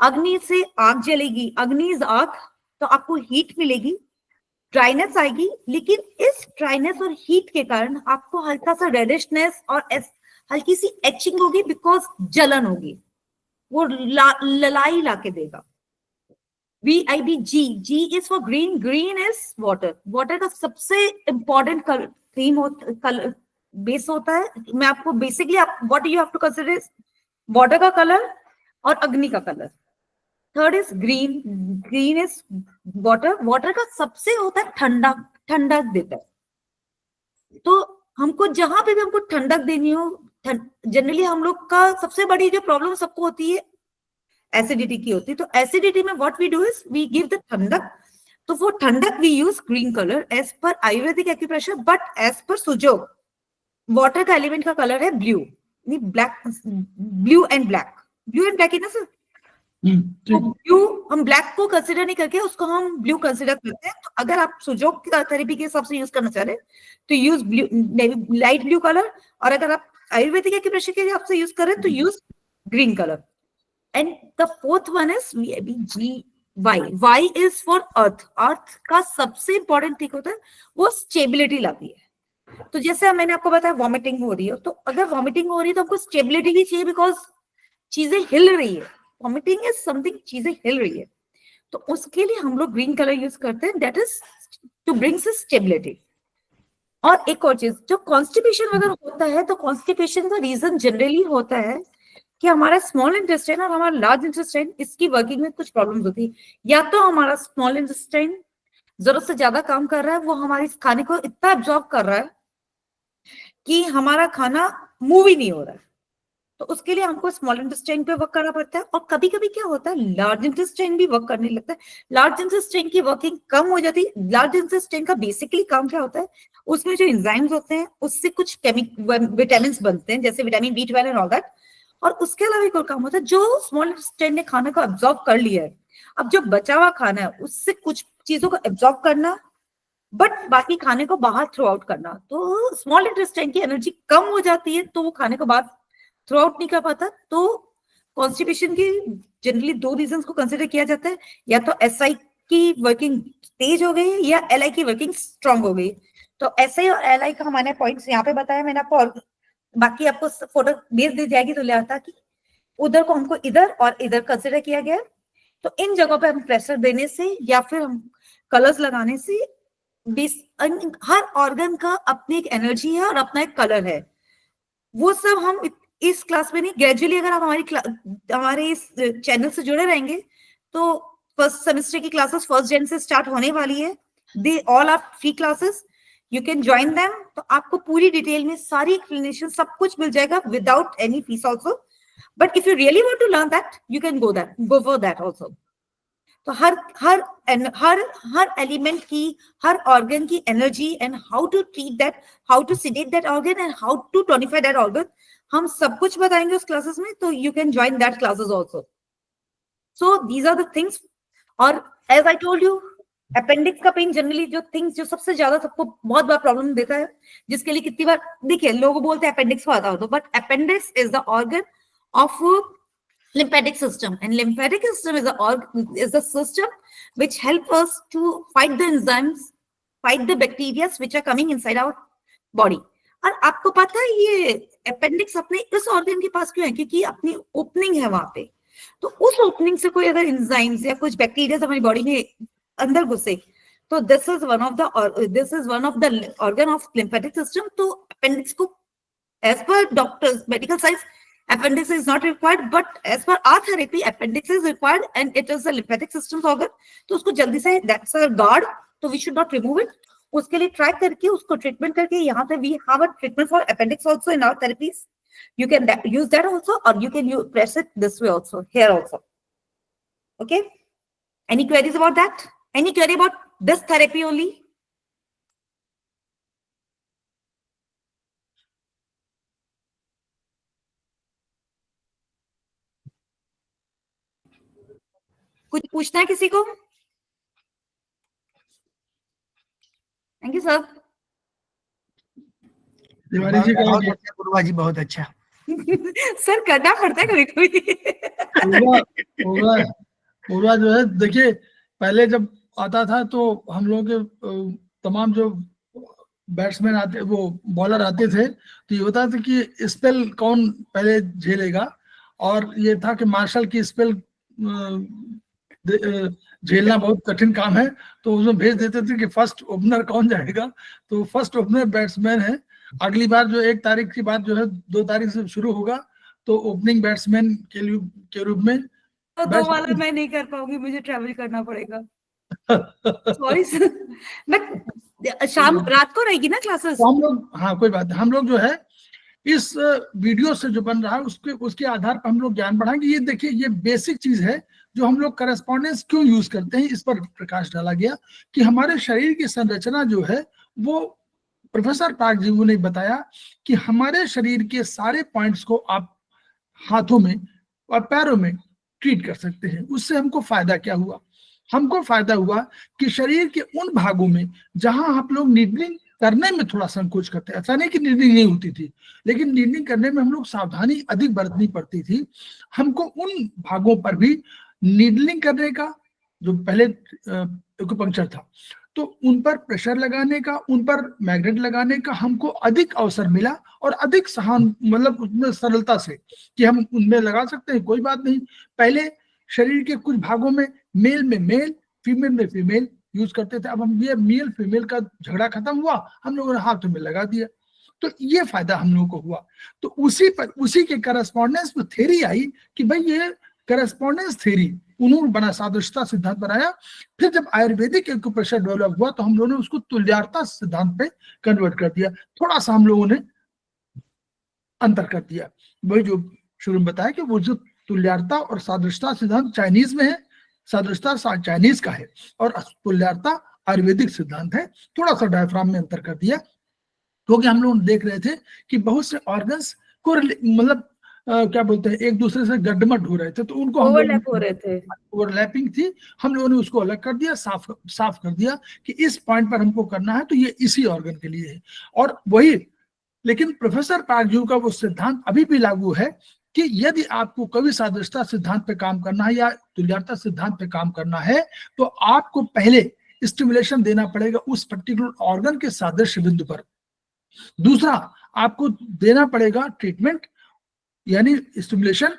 S4: अग्नि से आग जलेगी, अग्नि इज आग, तो आपको हीट मिलेगी, ड्राइनेस आएगी, लेकिन इस ड्राइनेस और हीट के कारण आपको हल्का सा रेडिशनेस और हल्की सी एचिंग होगी, बिकॉज जलन होगी, वो ललाई ला के देगा। VIB, G is for green, green is water, water का सबसे important थीम कलर बेस होता है। मैं आपको basically what you have to consider is water का कलर और अग्नि का colour. Third is green, green is water, water का सबसे होता है ठंडा, ठंडक देता है। तो हमको जहां पे भी हमको ठंडक देनी हो, जनरली हम लोग का सबसे बड़ी जो प्रॉब्लम सबको होती है एसिडिटी की होती है, तो एसिडिटी में what we do is we give the thandak. तो वो ठंडक we use green colour as per Ayurvedic acupressure, but as per Sujok water का एलिमेंट का कलर है blue, black, blue and black, blue and black है ना सर। तो ब्लू हम ब्लैक को कंसिडर नहीं करके उसको हम ब्लू कंसिडर करते हैं। तो अगर आप सुजोग थेरेपी के हिसाब से यूज करना चाह रहे हैं तो use blue, light blue colour, और अगर आप आयुर्वेदिक एक्यूप्रेशर के हिसाब से यूज करें तो use green colour. And the fourth one is Y is for earth, earth का सबसे इंपॉर्टेंट थिंग होता है वो स्टेबिलिटी लाती है। तो जैसे मैंने आपको बताया वॉमिटिंग हो रही है, तो अगर वॉमिटिंग हो रही है तो हमको स्टेबिलिटी भी चाहिए, बिकॉज चीजें हिल रही है, वॉमिटिंग इज समथिंग, चीजें हिल रही है, तो उसके लिए हम लोग ग्रीन कलर यूज करते हैं, that is to brings stability. और एक और चीज, जो कॉन्स्टिपेशन अगर होता है तो कॉन्स्टिपेशन का रीजन जनरली होता है कि हमारा स्मॉल इंटेस्टाइन और हमारा लार्ज इंटेस्टाइन, इसकी वर्किंग में कुछ प्रॉब्लम्स होती है। या तो हमारा स्मॉल इंटेस्टाइन जरूरत से ज्यादा काम कर रहा है, वो हमारे खाने को इतना एब्जॉर्ब कर रहा है कि हमारा खाना मूव ही नहीं हो रहा है, तो उसके लिए हमको स्मॉल इंटेस्टाइन पे वर्क करना पड़ता है। और कभी कभी क्या होता है लार्ज इंटेस्टाइन भी वर्क करने लगता है, लार्ज इंटेस्टाइन की वर्किंग कम हो जाती है। लार्ज इंटेस्टाइन का बेसिकली काम क्या होता है, उसमें जो एंजाइम्स होते हैं उससे कुछ विटामिन बनते हैं, जैसे vitamin B12 and all that, और उसके अलावा एक और काम होता है जो स्मॉल इंटेस्टाइन ने खाने को एब्जॉर्ब कर लिया है, अब जो बचा हुआ खाना है उससे कुछ चीजों को एब्जॉर्ब करना, बट बाकी खाने को बाहर थ्रो आउट करना। तो स्मॉल इंटेस्टाइन की एनर्जी कम हो जाती है, तो वो खाने को बाहर थ्रो आउट नहीं कर पाता। तो कॉन्स्टिपेशन की जनरली दो रीजंस को कंसिडर किया जाता है, या तो SI की वर्किंग तेज हो गई या LI की वर्किंग स्ट्रांग हो गई। तो SI और LI का हमारे पॉइंट्स यहाँ पे बताया मैंने आपको, और बाकी आपको फोटो भेज दी जाएगी तो ले आता कि उधर को हमको इधर और इधर कंसिडर किया गया। तो इन जगहों पे हम प्रेशर देने से या फिर हम कलर्स लगाने से हर ऑर्गन का अपनी एक एनर्जी है और अपना एक कलर है। वो सब हम इस क्लास में नहीं, ग्रेजुअली अगर आप हमारे इस चैनल से जुड़े रहेंगे तो फर्स्ट सेमेस्टर की क्लासेस 1 जन से स्टार्ट होने वाली है। They all are free classes, you can join them. तो आपको पूरी डिटेल में सारी एक्सप्लेनेशन सब कुछ मिल जाएगा without any fees also. But if you really want to learn that you can go for that also. तो हर एलिमेंट की, हर ऑर्गन की energy and how to treat that, how to sedate that organ and how to tonify that organ, हम सब कुछ बताएंगे उस क्लासेस में। तो you can join that classes also. So these are the things. और as I told you, appendix का pen generally जो सबसे ज्यादा सबको बहुत बड़ा प्रॉब्लम देता है, जिसके लिए कितनी बार देखिए लोग बोलते हैं अपेंडिक्स को आता हो, तो but appendix is the organ of lymphatic system, and lymphatic system is the system which help us to fight the enzymes, fight the bacteria which are coming inside our body. और आपको पता है ये appendix अपने इस organ के पास क्यों है? क्योंकि अपनी ओपनिंग है वहां पे। तो उस ओपनिंग से कोई अगर एंजाइम्स या कुछ बैक्टीरिया हमारी बॉडी में अंदर घुसे तो this is one of the organ of lymphatic system। तो अपेंडिक्स को as per doctors medical science appendix is not required, but as per our therapy appendix is required and it is a lymphatic system organ। तो उसको जल्दी से, that's a guard, तो we should not remove it। उसके लिए try करके उसको treatment करके, यहाँ पे we have a treatment for appendix also in our therapies। You can use that also, or you can press it this way also, here also। Okay, any queries about that? Any query about this therapy only? कुछ पूछना है किसी को? Thank you sir.
S1: Tiwari ji
S2: बहुत
S1: का
S2: अच्छा गुरुआ जी, बहुत अच्छा।
S4: सर करना पड़ता है कभी कभी।
S1: पूरा जो है, देखिए पहले जब आता था तो हम लोग के तमाम जो बैट्समैन आते, वो बॉलर आते थे, तो ये होता था कि स्पेल कौन पहले झेलेगा, और ये था कि मार्शल की स्पेल झेलना बहुत कठिन काम है, तो उसमें भेज देते थे कि फर्स्ट ओपनर कौन जाएगा। तो फर्स्ट ओपनर बैट्समैन है। अगली बार जो 1 तारीख की बात जो है 2 तारीख से शुरू होगा, तो ओपनिंग बैट्समैन के रूप में
S4: तो 2 वाला मैं नहीं कर पाऊंगी, मुझे ट्रैवल करना पड़ेगा। सॉरी सर, मैं शाम रात को रहेगी ना क्लासेस?
S1: तो हम लोग, हाँ कोई बात नहीं, हम लोग जो है इस वीडियो से जो बन रहा है उसके आधार पर हम लोग ज्ञान बढ़ाएंगे। ये देखिए, ये बेसिक चीज है जो हम लोग करस्पॉन्डेंस क्यों यूज करते हैं, इस पर प्रकाश डाला गया कि हमारे शरीर की संरचना जो है वो प्रोफेसर पार्क जी ने बताया कि हमारे शरीर के सारे पॉइंट्स को आप हाथों में और पैरों में ट्रीट कर सकते हैं। उससे हमको फायदा क्या हुआ? हमको फायदा हुआ कि शरीर के उन भागों में जहां आप लोग नीडलिंग करने में थोड़ा संकोच करते हैं, ऐसा नहीं कि नीडलिंग नहीं होती थी, लेकिन नीडलिंग करने में हम लोग सावधानी अधिक बरतनी पड़ती थी। हमको उन भागों पर भी नीडलिंग करने का, जो पहले एक्यूपंक्चर था, तो उन पर प्रेशर लगाने का, उन पर मैग्नेट लगाने का हमको अधिक अवसर मिला, और अधिक मतलब उसमें सरलता से कि हम उनमें लगा सकते हैं, कोई बात नहीं। पहले शरीर के कुछ भागों में मेल, फीमेल में फीमेल यूज करते थे, अब हम ये मेल फीमेल का झगड़ा खत्म हुआ, हम लोगों ने हाथों में लगा दिया, तो ये फायदा हम लोगों को हुआ। तो उसी के करस्पॉन्डेंस में थ्योरी आई कि भाई ये करस्पॉन्डेंस थ्योरी उन्होंने बना, सादृश्यता सिद्धांत बनाया। फिर जब आयुर्वेदिक एक्यूप्रेशर डेवलप हुआ तो हम लोगों ने उसको तुल्यारता सिद्धांत पे कन्वर्ट कर दिया। थोड़ा सा हम लोगों ने अंतर कर दिया, वही जो शुरू में बताया कि वो जो तुल्यारता और सादृश्यता सिद्धांत चाइनीज में है, सादृश्यता चाइनीज का है और तुल्यारता आयुर्वेदिक सिद्धांत है। थोड़ा सा डायफ्राम में अंतर कर दिया, क्योंकि हम लोग देख रहे थे कि बहुत से ऑर्गन्स को मतलब क्या बोलते हैं, एक दूसरे से गड्ढमट हो रहे थे, तो उनको
S4: ओवरलैप हो रहे थे,
S1: ओवरलैपिंग थी। हम लोगों ने उसको अलग कर दिया, साफ कर दिया कि इस पॉइंट पर हमको करना है तो ये इसी ऑर्गन के लिए है। और वही, लेकिन प्रोफेसर पार्क का वो सिद्धांत अभी भी लागू है कि यदि आपको कभी सादृश्यता सिद्धांत पे काम करना है या तुल्यारता सिद्धांत पे काम करना है, तो आपको पहले स्टिमुलेशन देना पड़ेगा उस पर्टिकुलर ऑर्गन के सादृश्य बिंदु पर। दूसरा, आपको देना पड़ेगा ट्रीटमेंट यानी स्टिमुलेशन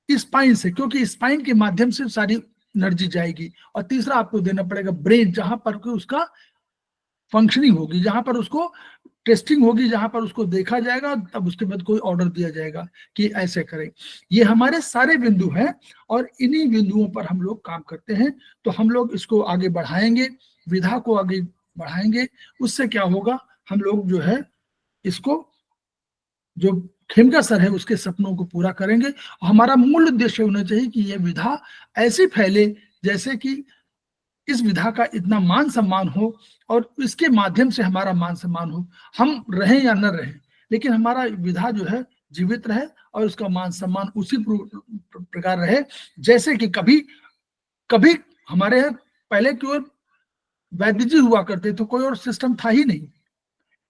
S1: स्पाइन से, क्योंकि स्पाइन के माध्यम से सारी एनर्जी जाएगी। और तीसरा, आपको देना पड़ेगा ब्रेन, जहां पर उसका फंक्शनिंग होगी, जहां पर उसको टेस्टिंग होगी, जहां पर उसको देखा जाएगा, तब उसके बाद कोई ऑर्डर दिया जाएगा कि ऐसे करें। ये हमारे सारे बिंदु हैं और इन्हीं बिंदुओं पर हम लोग काम करते हैं। तो हम लोग इसको आगे बढ़ाएंगे, विधा को आगे बढ़ाएंगे। उससे क्या होगा, हम लोग जो है इसको, जो खेमका सर है उसके सपनों को पूरा करेंगे। हमारा मूल उद्देश्य होना चाहिए कि यह विधा ऐसी फैले जैसे कि इस विधा का इतना मान सम्मान हो और इसके माध्यम से हमारा मान सम्मान हो। हम रहें या न रहें, लेकिन हमारा विधा जो है जीवित रहे और उसका मान सम्मान उसी प्रकार रहे जैसे कि कभी हमारे यहाँ पहले की ओर वैद्य जी हुआ करते तो कोई और सिस्टम था ही नहीं,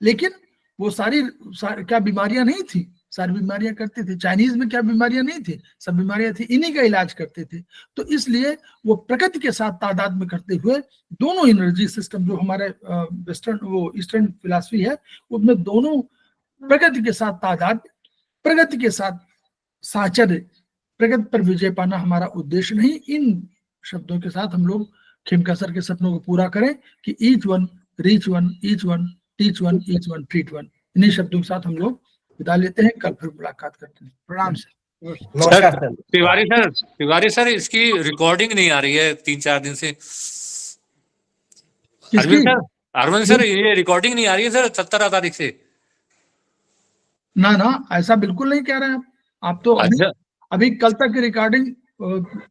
S1: लेकिन वो सारी क्या बीमारियां नहीं थी, सारी बीमारियां करते थे। चाइनीज में क्या बीमारियां नहीं थी, सब बीमारियां थी, इन्हीं का इलाज करते थे। तो इसलिए वो प्रकृति के साथ तादाद में करते हुए दोनों एनर्जी सिस्टम जो हमारे वेस्टर्न वो ईस्टर्न फिलॉसफी है, उसमें दोनों प्रकृति के साथ तादाद, प्रगति के साथ साहचर्य, प्रगति पर विजय पाना हमारा उद्देश्य नहीं। इन शब्दों के साथ हम लोग खेमका सर के सपनों को पूरा करें कि each one reach one, each one teach one, each one treat one. इन्हीं शब्दों के साथ हम लोग विदा लेते हैं। कल फिर मुलाकात करते हैं। प्रणाम सर।
S11: नमस्कार सर।
S10: तिवारी सर इसकी रिकॉर्डिंग नहीं आ रही है 3-4 दिन से। अरविंद सर ये रिकॉर्डिंग नहीं आ रही है सर 17 तारीख से।
S1: ना ऐसा बिल्कुल नहीं कह रहे हैं आप तो अभी कल तक की रिकॉर्डिंग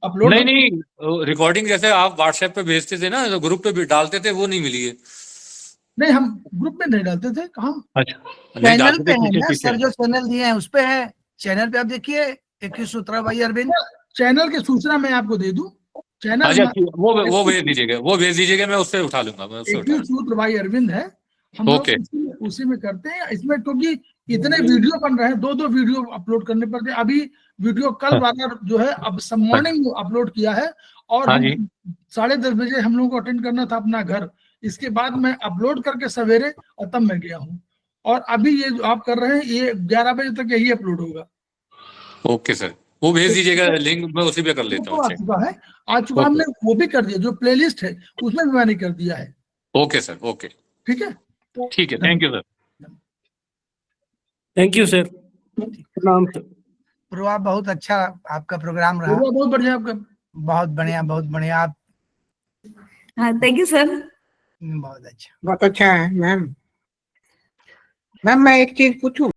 S1: अपलोड
S10: नहीं रिकॉर्डिंग जैसे आप व्हाट्सएप पे भेजते थे ना, ग्रुप पे भी डालते थे, वो नहीं मिली है।
S1: नहीं, हम ग्रुप में नहीं डालते थे। कहाँ?
S10: अच्छा,
S2: चैनल पे है ना सर, जो चैनल दिए हैं उस पे है। चैनल पे आप देखिए 21 सूत्रा भाई अरविंद।
S1: चैनल की सूचना मैं आपको दे दूं। चैनल
S10: वो भेज दीजिएगा, मैं उससे उठा लूंगा।
S1: 21 सूत्र भाई अरविंद है, हम लोग उसी में करते हैं। इसमें क्योंकि इतने वीडियो बन रहे हैं, 2-2 वीडियो अपलोड करने पड़ते हैं। अभी वीडियो कल वाला जो है अब सब मॉर्निंग अपलोड किया है और 10:30 बजे हम लोगों को अटेंड करना था अपना घर। इसके बाद मैं अपलोड करके सवेरे और तब मैं गया हूँ। और अभी ये जो आप कर रहे हैं ये 11 बजे तक यही अपलोड होगा।
S10: ओके सर, वो भेज दीजिएगा लिंक, मैं उसी पे कर लेता हूँ।
S1: आ चुका हमने वो भी कर दिया, जो प्लेलिस्ट है उसमें भी मैंने कर दिया है।
S10: ओके सर, ओके
S1: ठीक है।
S10: Thank you sir.
S7: Thank you sir. प्रणाम सर।
S2: प्रभा, बहुत अच्छा आपका प्रोग्राम रहा।
S1: बहुत बढ़िया आपका।
S2: बहुत बढ़िया आप।
S4: हाँ, थैंक यू सर।
S2: बहुत अच्छा
S5: है मैम। मैं एक चीज पूछूं?